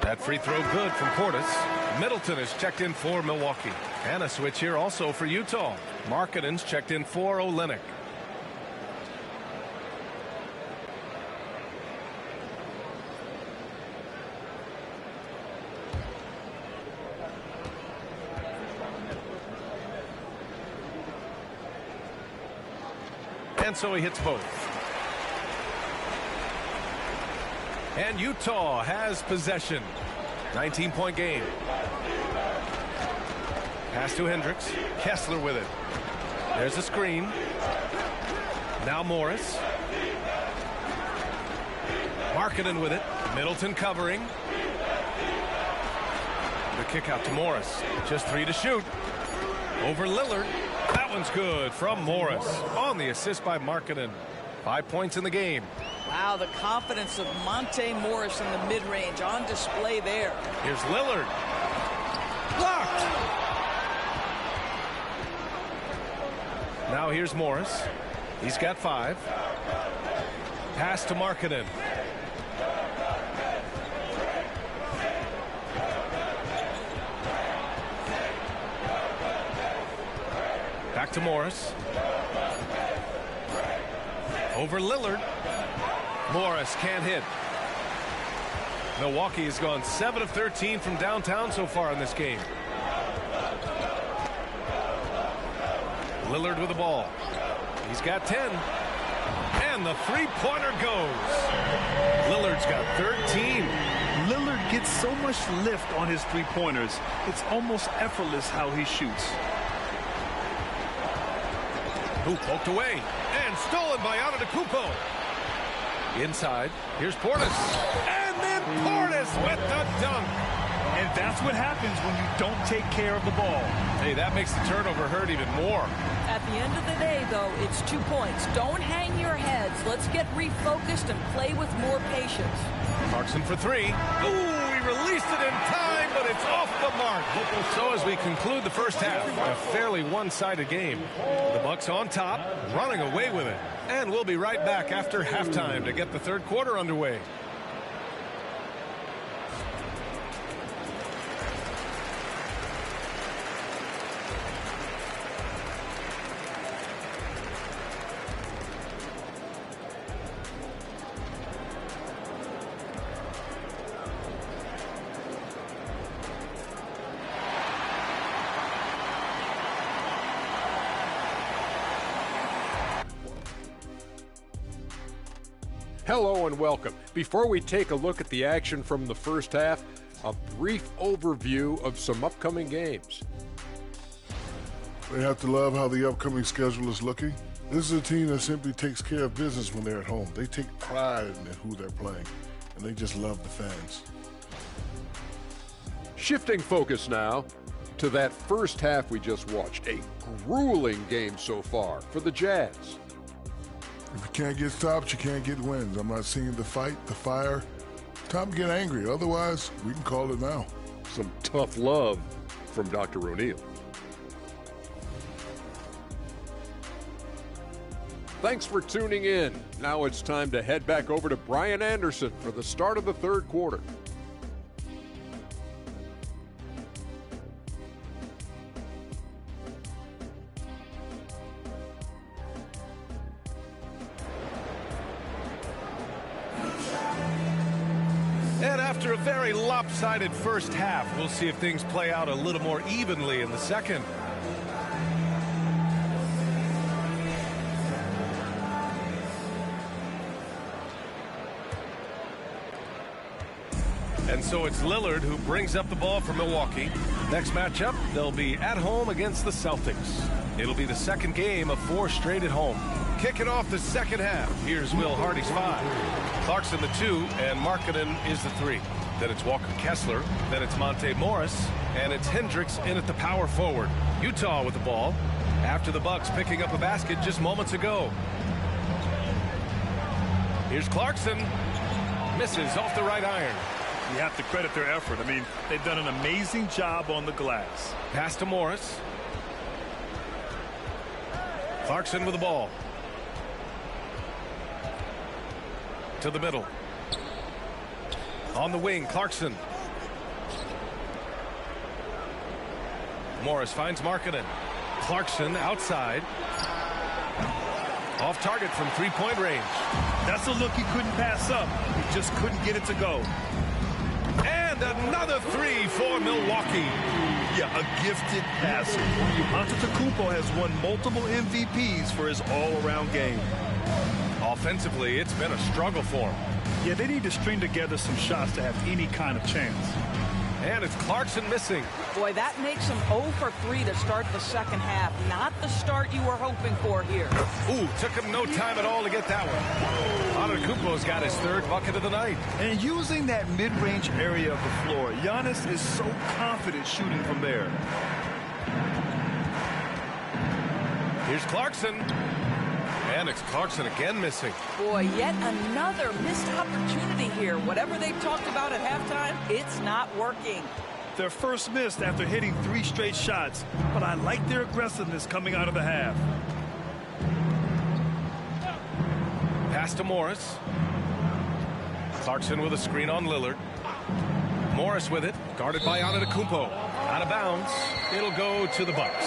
S18: That free throw good from Portis. Middleton is checked in for Milwaukee. And a switch here also for Utah. Markkanen's checked in for Olynyk. And so he hits both. And Utah has possession. 19-point game. Pass to Hendricks. Kessler with it. There's a screen. Now Morris. Markkanen with it. Middleton covering. The kick out to Morris. Just 3 to shoot. Over Lillard. That one's good from Morris. On the assist by Markkanen. 5 points in the game.
S20: Wow, the confidence of Monte Morris in the mid-range on display there.
S18: Here's Lillard. Blocked. Now here's Morris. He's got 5. Pass to Markkanen. Back to Morris. Over Lillard. Morris can't hit. Milwaukee has gone 7 of 13 from downtown so far in this game. Lillard with the ball. He's got 10. And the three-pointer goes. Lillard's got 13.
S19: Lillard gets so much lift on his three-pointers. It's almost effortless how he shoots.
S18: Who poked away and stolen by Antetokounmpo. Inside, here's Portis. And then Portis with the dunk.
S19: And that's what happens when you don't take care of the ball.
S18: Hey, that makes the turnover hurt even more.
S20: At the end of the day, though, it's 2 points. Don't hang your heads. Let's get refocused and play with more patience.
S18: Clarkson for 3. Ooh, he released it in time, but it's off the mark. So as we conclude the first half, a fairly one-sided game. The Bucks on top, running away with it. And we'll be right back after halftime to get the third quarter underway.
S12: Hello and welcome. Before we take a look at the action from the first half, a brief overview of some upcoming games.
S14: They have to love how the upcoming schedule is looking. This is a team that simply takes care of business when they're at home. They take pride in who they're playing, and they just love the fans.
S12: Shifting focus now to that first half we just watched. A grueling game so far for the Jazz.
S14: If you can't get stops, you can't get wins. I'm not seeing the fight, the fire. Time to get angry. Otherwise, we can call it now.
S12: Some tough love from Dr. O'Neal. Thanks for tuning in. Now it's time to head back over to Brian Anderson for the start of the third quarter.
S18: And after a very lopsided first half, we'll see if things play out a little more evenly in the second. And so it's Lillard who brings up the ball for Milwaukee. Next matchup, they'll be at home against the Celtics. It'll be the second game of 4 straight at home. Kicking off the second half, here's Will Hardy's 5. Clarkson the 2, and Markkanen is the 3. Then it's Walker Kessler, then it's Monte Morris, and it's Hendricks in at the power forward. Utah with the ball after the Bucks picking up a basket just moments ago. Here's Clarkson. Misses off the right iron.
S2: You have to credit their effort. I mean, they've done an amazing job on the glass.
S18: Pass to Morris. Clarkson with the ball. To the middle. On the wing, Clarkson. Morris finds Markkanen. Clarkson outside. Off target from 3-point range.
S2: That's a look he couldn't pass up. He just couldn't get it to go.
S18: And another 3 for Milwaukee.
S2: Yeah, a gifted passer. Antetokounmpo has won multiple MVPs for his all-around game.
S18: Offensively, it's been a struggle for him.
S2: Yeah, they need to string together some shots to have any kind of chance.
S18: And it's Clarkson missing.
S20: Boy, that makes him 0 for 3 to start the second half. Not the start you were hoping for here.
S18: Ooh, took him no time at all to get that one. Antetokounmpo's got his 3rd bucket of the night.
S2: And using that mid-range area of the floor, Giannis is so confident shooting from there.
S18: Here's Clarkson. And it's Clarkson again missing.
S20: Boy, yet another missed opportunity here. Whatever they've talked about at halftime, it's not working.
S2: Their first missed after hitting 3 straight shots, but I like their aggressiveness coming out of the half.
S18: Pass to Morris. Clarkson with a screen on Lillard. Morris with it, guarded by Antetokounmpo. Out of bounds, it'll go to the Bucks.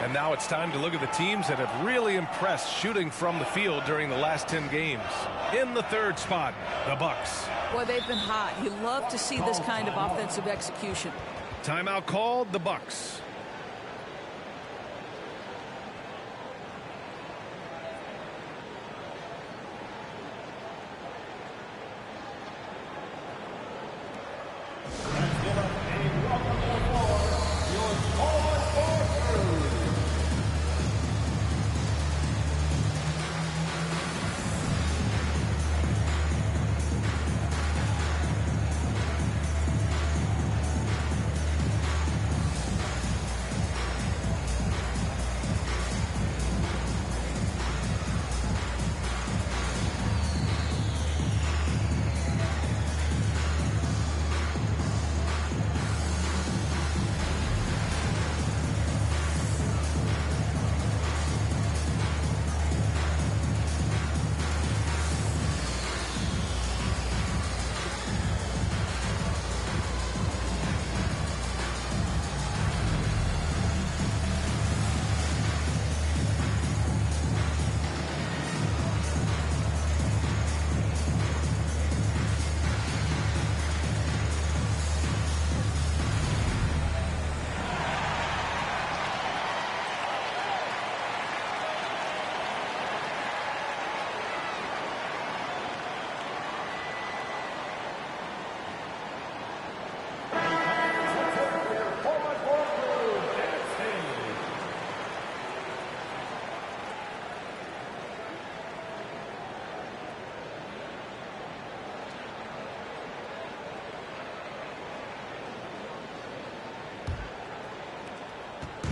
S18: And now it's time to look at the teams that have really impressed shooting from the field during the last 10 games. In the 3rd spot, the Bucks.
S20: Boy, they've been hot. You love to see this kind of offensive execution.
S18: Timeout called, the Bucks.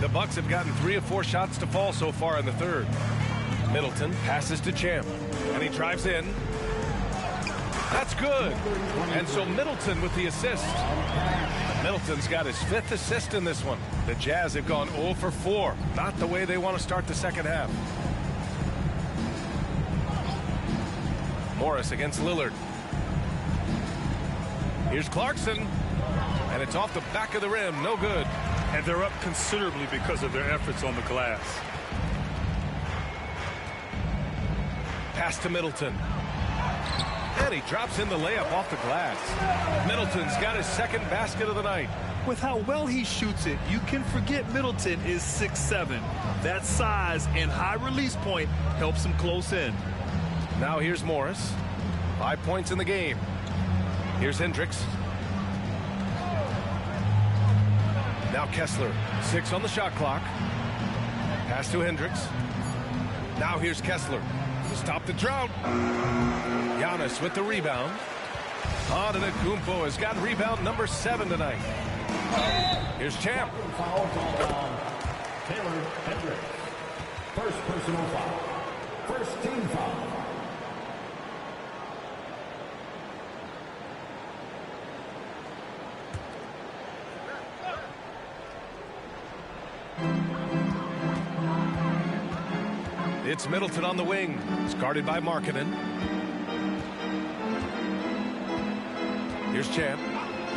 S18: The Bucks have gotten 3 of 4 shots to fall so far in the 3rd. Middleton passes to Champ, and he drives in. That's good. And so Middleton with the assist. Middleton's got his 5th assist in this one. The Jazz have gone 0 for 4. Not the way they want to start the second half. Morris against Lillard. Here's Clarkson. And it's off the back of the rim. No good.
S2: And they're up considerably because of their efforts on the glass.
S18: Pass to Middleton. And he drops in the layup off the glass. Middleton's got his 2nd basket of the night.
S2: With how well he shoots it, you can forget Middleton is 6'7". That size and high release point helps him close in.
S18: Now here's Morris. 5 points in the game. Here's Hendricks. Now Kessler. 6 on the shot clock. Pass to Hendricks. Now here's Kessler to stop the drought. Giannis with the rebound. Antetokounmpo has got rebound number 7 tonight. Here's Champ.
S9: Foul called on Taylor Hendricks. First personal foul. First team foul.
S18: It's Middleton on the wing. It's guarded by Markkanen. Here's Champ.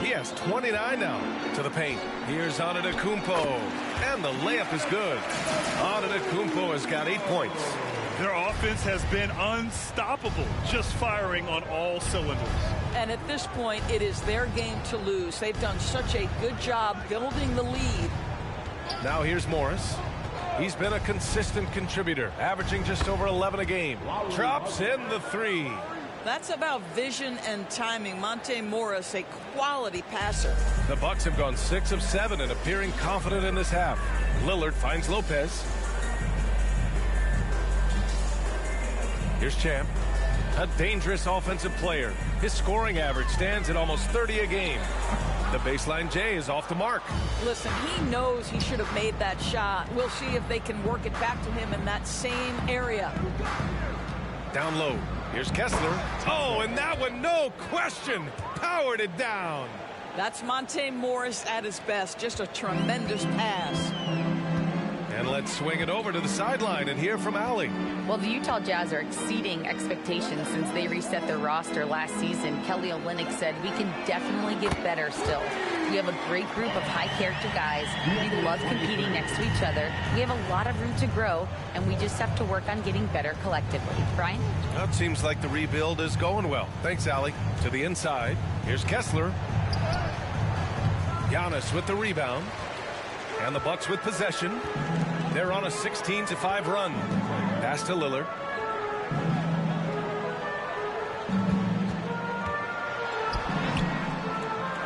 S18: He has 29 now to the paint. Here's Antetokounmpo. And the layup is good. Antetokounmpo has got 8 points.
S2: Their offense has been unstoppable, just firing on all cylinders.
S20: And at this point, it is their game to lose. They've done such a good job building the lead.
S18: Now here's Morris. He's been a consistent contributor, averaging just over 11 a game. Drops in the 3.
S20: That's about vision and timing. Monte Morris, a quality passer.
S18: The Bucks have gone 6 of 7 and appearing confident in this half. Lillard finds Lopez. Here's Champ. A dangerous offensive player. His scoring average stands at almost 30 a game. The baseline J is off the mark.
S20: Listen, he knows he should have made that shot. We'll see if they can work it back to him in that same area.
S18: Down low. Here's Kessler. Oh, and that one, no question, powered it down.
S20: That's Monte Morris at his best. Just a tremendous pass.
S18: And let's swing it over to the sideline and hear from Allie.
S3: Well, the Utah Jazz are exceeding expectations since they reset their roster last season. Kelly Olynyk said, "We can definitely get better still. We have a great group of high-character guys. We love competing next to each other. We have a lot of room to grow, and we just have to work on getting better collectively." Brian?
S18: Well, it seems like the rebuild is going well. Thanks, Allie. To the inside. Here's Kessler. Giannis with the rebound. And the Bucks with possession. They're on a 16-5 run. Pass to Lillard.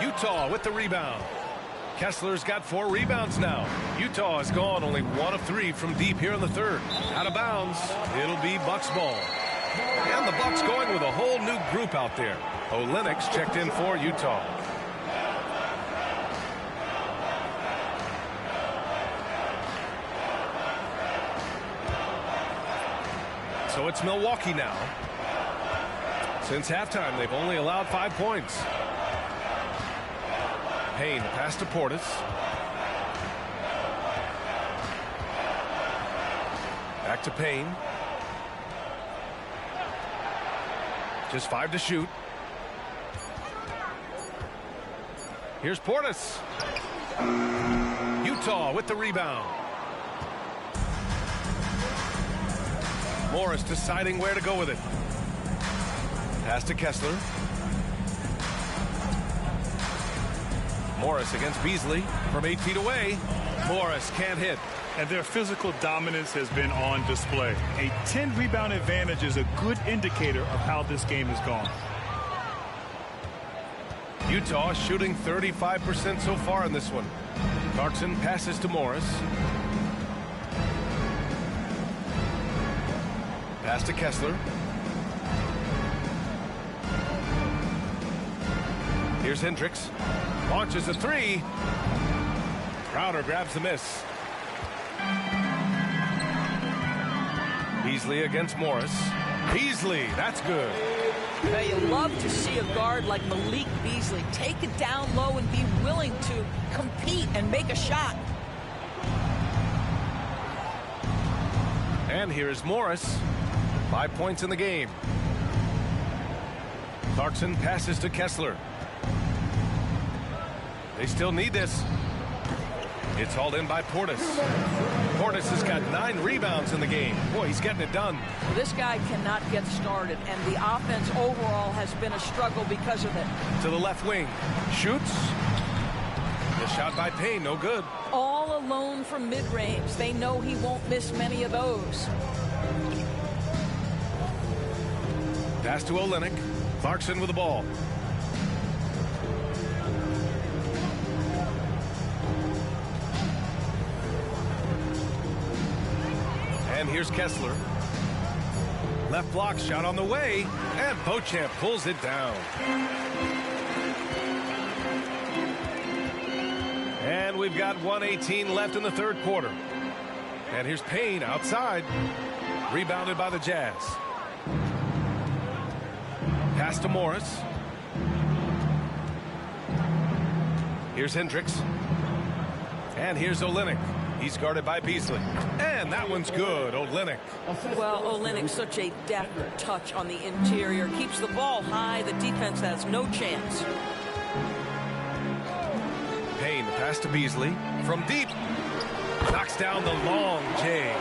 S18: Utah with the rebound. Kessler's got 4 rebounds now. Utah has gone only 1 of 3 from deep here in the third. Out of bounds. It'll be Bucks ball. And the Bucks going with a whole new group out there. Olynyk's checked in for Utah. So it's Milwaukee now. Since halftime, they've only allowed 5 points. Payne, pass to Portis. Back to Payne. Just 5 to shoot. Here's Portis. Utah with the rebound. Morris deciding where to go with it. Pass to Kessler. Morris against Beasley from 8 feet away. Morris can't hit.
S2: And their physical dominance has been on display. A 10-rebound advantage is a good indicator of how this game has gone.
S18: Utah shooting 35% so far in this one. Clarkson passes to Morris. Pass to Kessler. Here's Hendricks. Launches a 3. Crowder grabs the miss. Beasley against Morris. Beasley, that's good.
S20: Now you love to see a guard like Malik Beasley take it down low and be willing to compete and make a shot.
S18: And here's Morris. 5 points in the game. Clarkson passes to Kessler. They still need this. It's hauled in by Portis. Portis has got 9 rebounds in the game. Boy, he's getting it done.
S20: This guy cannot get started, and the offense overall has been a struggle because of it.
S18: To the left wing. Shoots. The shot by Payne, no good.
S20: All alone from mid-range. They know he won't miss many of those.
S18: Pass to Olynyk. Clarkson with the ball. here's Kessler. Left block shot on the way, and Beauchamp pulls it down. And we've got 1:18 left in the third quarter. And here's Payne outside. Rebounded by the Jazz. Pass to Morris. Here's Hendricks. And here's Olynyk. He's guarded by Beasley. And that one's good, Olynyk.
S20: Well, Olynyk, such a deft touch on the interior. Keeps the ball high. The defense has no chance.
S18: Payne, the pass to Beasley. From deep. Knocks down the long J.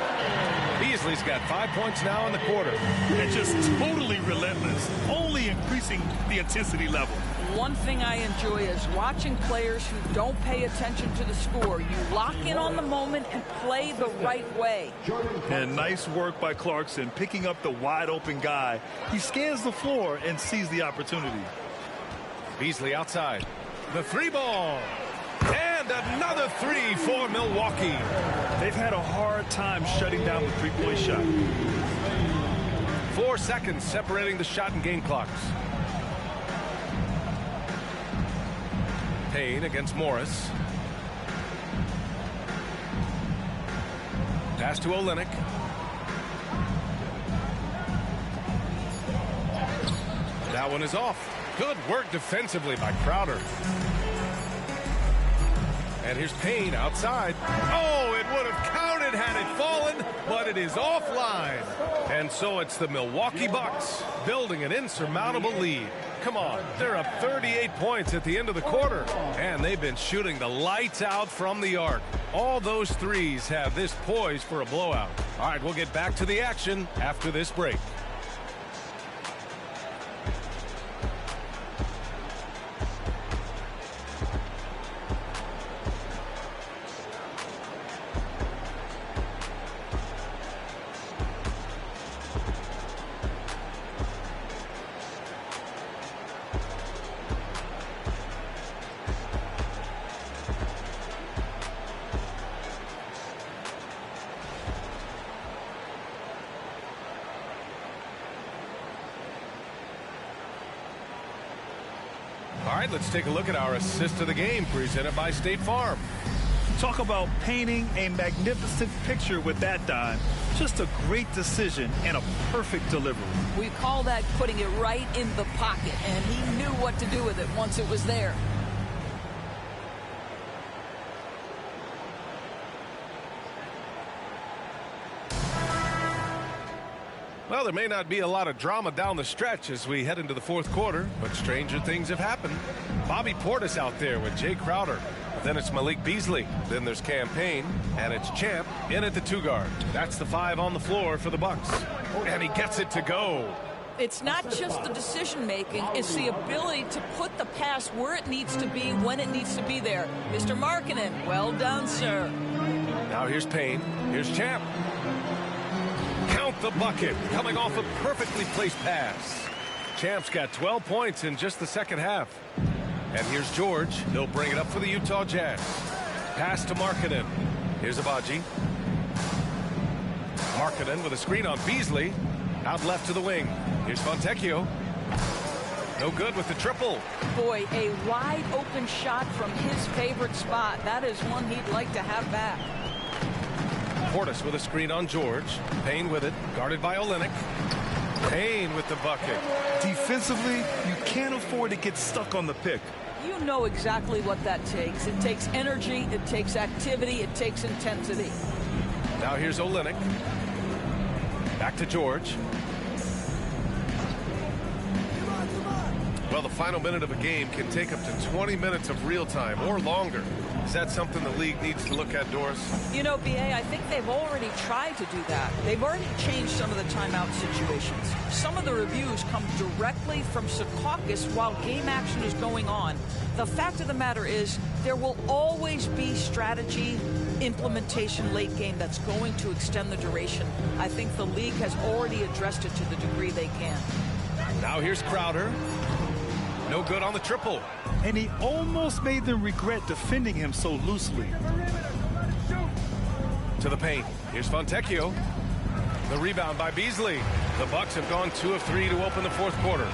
S18: Beasley's got 5 points now in the quarter.
S2: And just totally relentless. Only increasing the intensity level.
S20: One thing I enjoy is watching players who don't pay attention to the score. You lock in on the moment and play the right way.
S2: And nice work by Clarkson picking up the wide open guy. He scans the floor and sees the opportunity.
S18: Beasley outside. The three ball. And another three for Milwaukee.
S2: They've had a hard time shutting down the three-point shot.
S18: 4 seconds separating the shot and game clocks. Payne against Morris. Pass to Olynyk. That one is off. Good work defensively by Crowder. And here's Payne outside. Oh, it would have counted had it fallen, but it is offline. And so it's the Milwaukee Bucks building an insurmountable lead. Come on, they're up 38 points at the end of the quarter, and they've been shooting the lights out from the arc. All those threes have this poised for a blowout. All right, we'll get back to the action after this break. All right, let's take a look at our assist of the game presented by State Farm.
S2: Talk about painting a magnificent picture with that dime. Just a great decision and a perfect delivery.
S20: We call that putting it right in the pocket, and he knew what to do with it once it was there.
S18: Well, there may not be a lot of drama down the stretch as we head into the fourth quarter, but stranger things have happened. Bobby Portis out there with Jay Crowder. Then it's Malik Beasley. Then there's Cam Payne, and it's Champ in at the 2 guard. That's the 5 on the floor for the Bucks. And he gets it to go.
S20: It's not just the decision-making, it's the ability to put the pass where it needs to be, when it needs to be there. Mr. Markkanen, well done, sir.
S18: Now here's Payne. Here's Champ. Count the bucket, coming off a perfectly placed pass. Champ's got 12 points in just the second half. And here's George. He'll bring it up for the Utah Jazz. Pass to Markkanen. Here's Abaji. Markkanen with a screen on Beasley. Out left to the wing. Here's Fontecchio. No good with the triple.
S20: Boy, a wide open shot from his favorite spot. That is one he'd like to have back.
S18: Portis with a screen on George. Payne with it, guarded by Olynyk. Payne with the bucket.
S2: Defensively, you can't afford to get stuck on the pick.
S20: You know exactly what that takes. It takes energy, it takes activity, it takes intensity.
S18: Now here's Olynyk. Back to George. Well, the final minute of a game can take up to 20 minutes of real time or longer. Is that something the league needs to look at, Doris?
S20: You know, B.A., I think they've already tried to do that. They've already changed some of the timeout situations. Some of the reviews come directly from Secaucus while game action is going on. The fact of the matter is there will always be strategy implementation late game that's going to extend the duration. I think the league has already addressed it to the degree they can.
S18: Now here's Crowder. No good on the triple.
S2: And he almost made them regret defending him so loosely.
S18: To the paint. Here's Fontecchio. The rebound by Beasley. The Bucks have gone 2 of 3 to open the fourth quarter.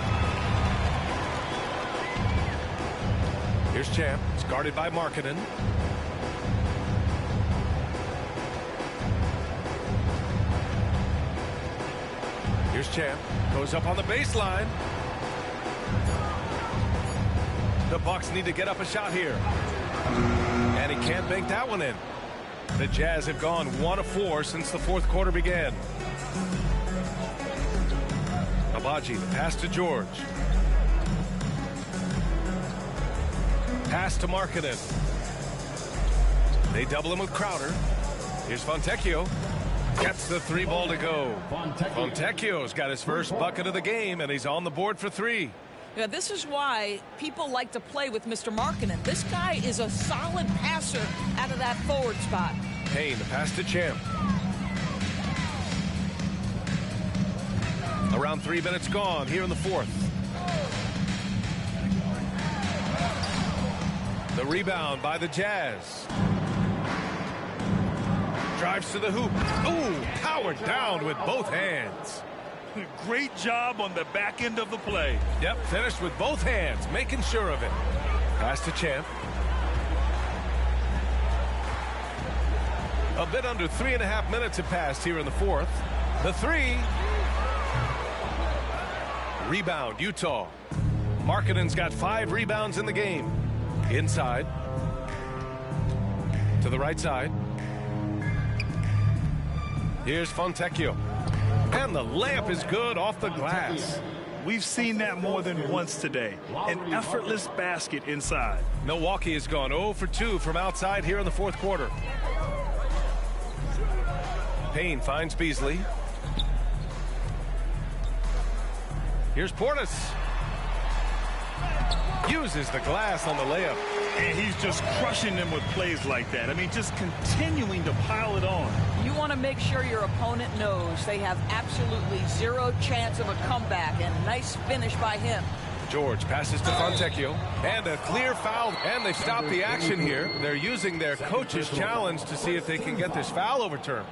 S18: Here's Champ. It's guarded by Markkanen. Here's Champ. Goes up on the baseline. The Bucks need to get up a shot here. And he can't bank that one in. The Jazz have gone 1 of 4 since the fourth quarter began. Agbaji, the pass to George. Pass to Markkanen. They double him with Crowder. Here's Fontecchio. Gets the 3 ball to go. Fontecchio's got his first bucket of the game, and he's on the board for 3.
S20: Yeah, this is why people like to play with Mr. Markkanen. This guy is a solid passer out of that forward spot.
S18: Payne, the pass to Champ. Around 3 minutes gone here in the fourth. The rebound by the Jazz. Drives to the hoop. Ooh, powered down with both hands.
S2: Great job on the back end of the play.
S18: Yep, finished with both hands, making sure of it. Pass to Champ. A bit under 3.5 minutes have passed here in the fourth. The 3. Rebound, Utah. Markkanen's got 5 rebounds in the game. Inside. To the right side. Here's Fontecchio. And the layup is good off the glass.
S2: We've seen that more than once today. An effortless basket inside.
S18: Milwaukee has gone 0 for 2 from outside here in the fourth quarter. Payne finds Beasley. Here's Portis. Uses the glass on the layup.
S2: And he's just crushing them with plays like that. I mean, just continuing to pile it on.
S20: You want to make sure your opponent knows they have absolutely 0 chance of a comeback, and nice finish by him.
S18: George passes to Fontecchio, and a clear foul, and they stop the action here. They're using their coach's challenge to see if they can get this foul overturned.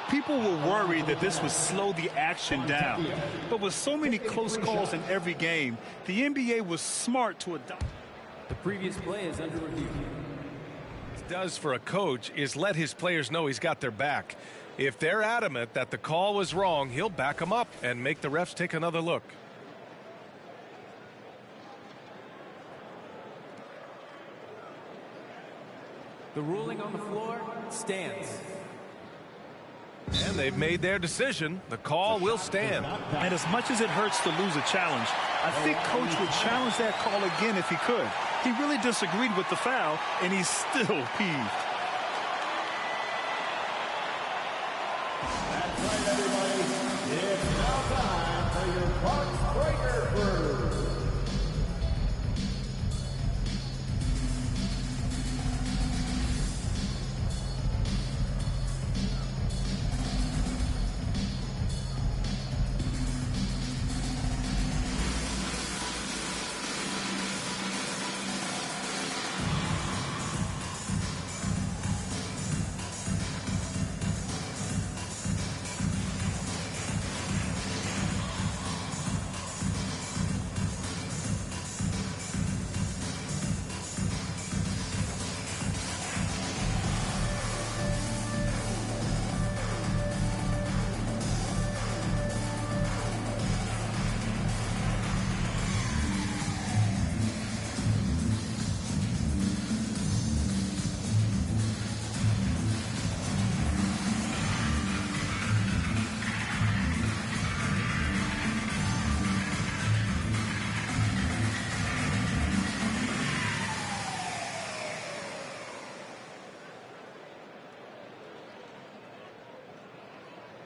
S2: People were worried that this would slow the action down. But with so many close calls in every game, the NBA was smart to adopt.
S15: The previous play is under review.
S18: What it does for a coach is let his players know he's got their back. If they're adamant that the call was wrong, he'll back them up and make the refs take another look.
S15: The ruling on the floor stands.
S18: And they've made their decision. The call will stand.
S2: And as much as it hurts to lose a challenge, I think Coach would challenge that call again if he could. He really disagreed with the foul, and he's still peeved.
S9: That's right, everybody. It's now time for your Bucks Breaker Crew.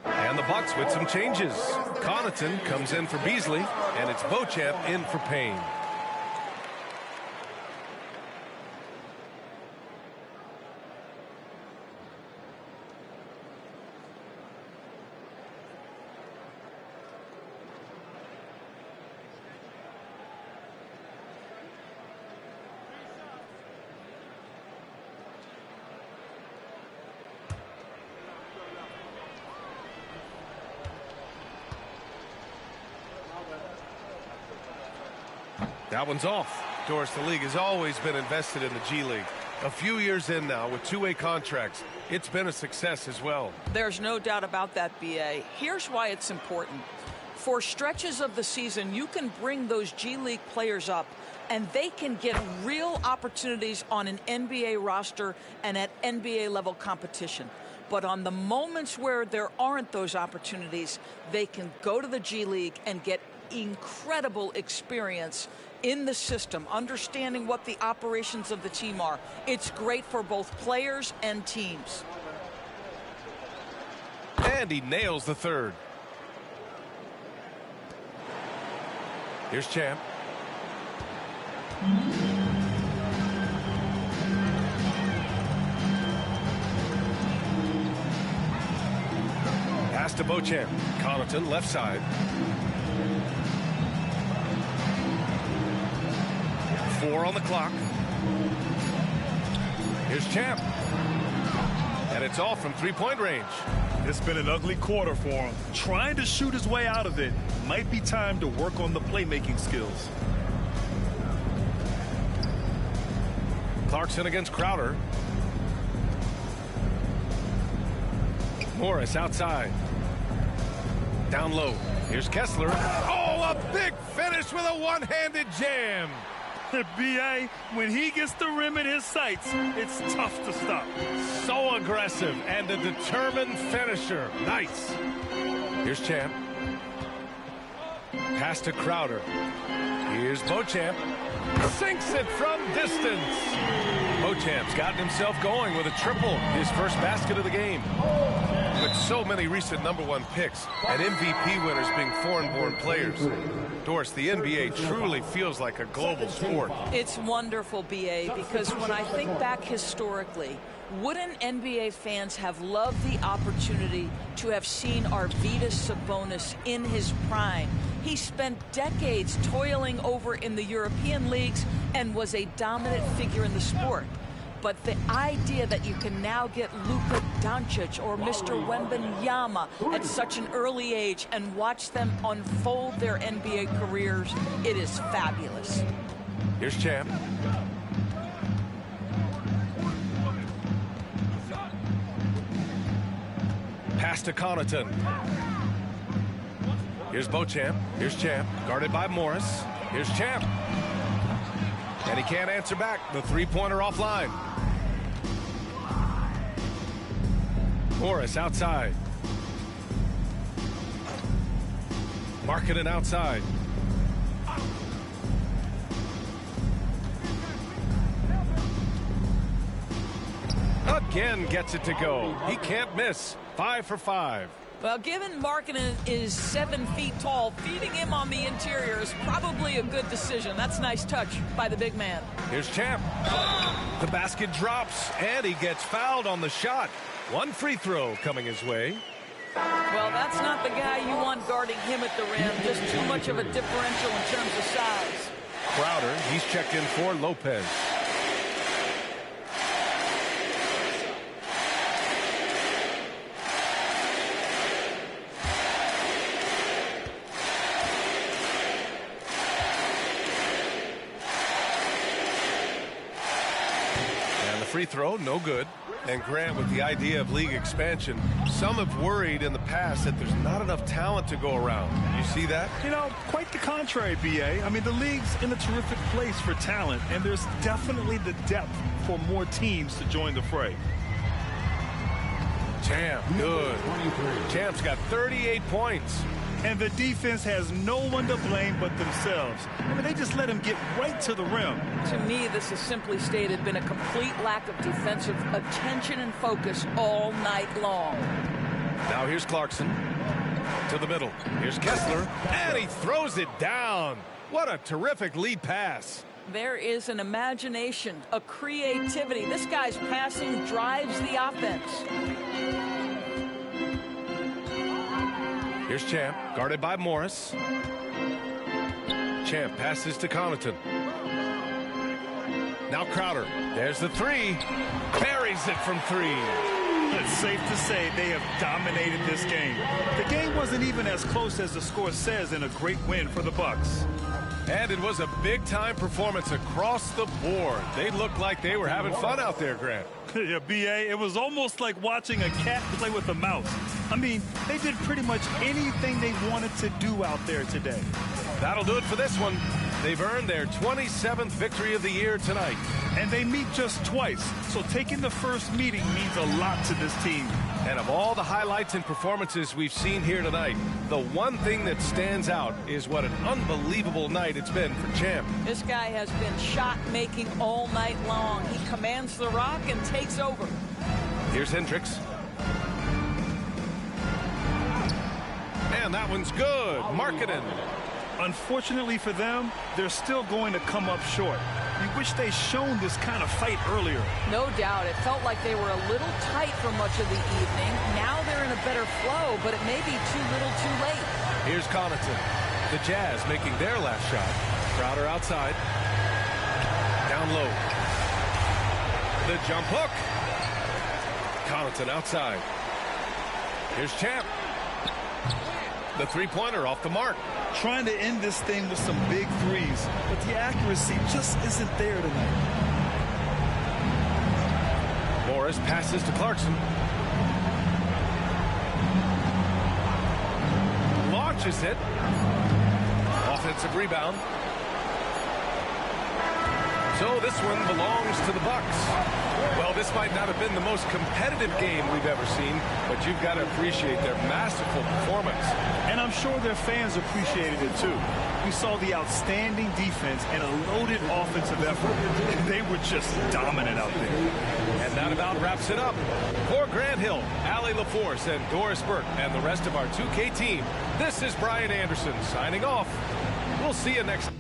S18: And the Bucks with some changes. Connaughton comes in for Beasley, and it's Beauchamp in for Payne. That one's off. Doris, the league has always been invested in the G League. A few years in now with two-way contracts, it's been a success as well.
S20: There's no doubt about that, B.A. Here's why it's important. For stretches of the season, you can bring those G League players up, and they can get real opportunities on an NBA roster and at NBA level competition. But on the moments where there aren't those opportunities, they can go to the G League and get incredible experience in the system, understanding what the operations of the team are. It's great for both players and teams.
S18: And he nails the third. Here's Champ. Pass to Beauchamp. Connaughton, left side. 4 on the clock. Here's Champ. And it's all from three-point range.
S2: It's been an ugly quarter for him. Trying to shoot his way out of it. Might be time to work on the playmaking skills.
S18: Clarkson against Crowder. Morris outside. Down low. Here's Kessler. Oh, a big finish with a one-handed jam.
S2: B.A., when he gets the rim in his sights, it's tough to stop.
S18: So aggressive and a determined finisher. Nice. Here's Champ. Pass to Crowder. Here's Beauchamp. Sinks it from distance. Beauchamp's gotten himself going with a triple, his first basket of the game. With so many recent #1 picks and MVP winners being foreign-born players, Doris, the NBA truly feels like a global sport.
S20: It's wonderful, B.A., because when I think back historically, wouldn't NBA fans have loved the opportunity to have seen Arvydas Sabonis in his prime? He spent decades toiling over in the European leagues and was a dominant figure in the sport. But the idea that you can now get Luka Doncic or Mr. Wembanyama at such an early age and watch them unfold their NBA careers, it is fabulous.
S18: Here's Champ. Pass to Connaughton. Here's Beauchamp. Here's Champ. Guarded by Morris. Here's Champ. And he can't answer back. The three-pointer offline. Morris outside. Markkanen outside. Again gets it to go. He can't miss. 5 for 5.
S20: Well, given Markkanen is 7 feet tall, feeding him on the interior is probably a good decision. That's a nice touch by the big man.
S18: Here's Champ. The basket drops, and he gets fouled on the shot. 1 free throw coming his way.
S20: Well, that's not the guy you want guarding him at the rim. Just too much of a differential in terms of size.
S18: Crowder, he's checked in for Lopez. Free throw, no good. And Grant, with the idea of league expansion, some have worried in the past that there's not enough talent to go around. You see that?
S2: You know, quite the contrary, B.A. I mean, the league's in a terrific place for talent, and there's definitely the depth for more teams to join the fray.
S18: Champ, good. Champ's got 38 points.
S2: And the defense has no one to blame but themselves. I mean, they just let him get right to the rim.
S20: To me, this has simply stated been a complete lack of defensive attention and focus all night long.
S18: Now here's Clarkson to the middle. Here's Kessler, and he throws it down. What a terrific lead pass.
S20: There is an imagination, a creativity. This guy's passing drives the offense.
S18: Here's Champ, guarded by Morris. Champ passes to Connaughton. Now Crowder. There's the three. Buries it from 3.
S2: It's safe to say they have dominated this game. The game wasn't even as close as the score says in a great win for the Bucks.
S18: And it was a big-time performance across the board. They looked like they were having fun out there, Grant.
S2: Yeah, B.A., it was almost like watching a cat play with a mouse. I mean, they did pretty much anything they wanted to do out there today.
S18: That'll do it for this one. They've earned their 27th victory of the year tonight.
S2: And they meet just twice, so taking the first meeting means a lot to this team.
S18: And of all the highlights and performances we've seen here tonight, the one thing that stands out is what an unbelievable night it's been for Champ.
S20: This guy has been shot-making all night long. He commands the rock and takes over.
S18: Here's Hendricks. And that one's good. Markkanen.
S2: Unfortunately for them, they're still going to come up short. We wish they'd shown this kind of fight earlier.
S20: No doubt. It felt like they were a little tight for much of the evening. Now they're in a better flow, but it may be too little too late.
S18: Here's Connaughton. The Jazz making their last shot. Crowder outside. Down low. The jump hook. Connaughton outside. Here's Champ. The three-pointer off the mark.
S19: Trying to end this thing with some big threes, but the accuracy just isn't there tonight.
S18: Morris passes to Clarkson. Launches it. Offensive rebound. So this one belongs to the Bucks. Well, this might not have been the most competitive game we've ever seen, but you've got to appreciate their masterful performance.
S2: And I'm sure their fans appreciated it too. We saw the outstanding defense and a loaded offensive effort. They were just dominant out there.
S18: And that about wraps it up. For Grant Hill, Allie LaForce, and Doris Burke, and the rest of our 2K team, this is Brian Anderson signing off. We'll see you next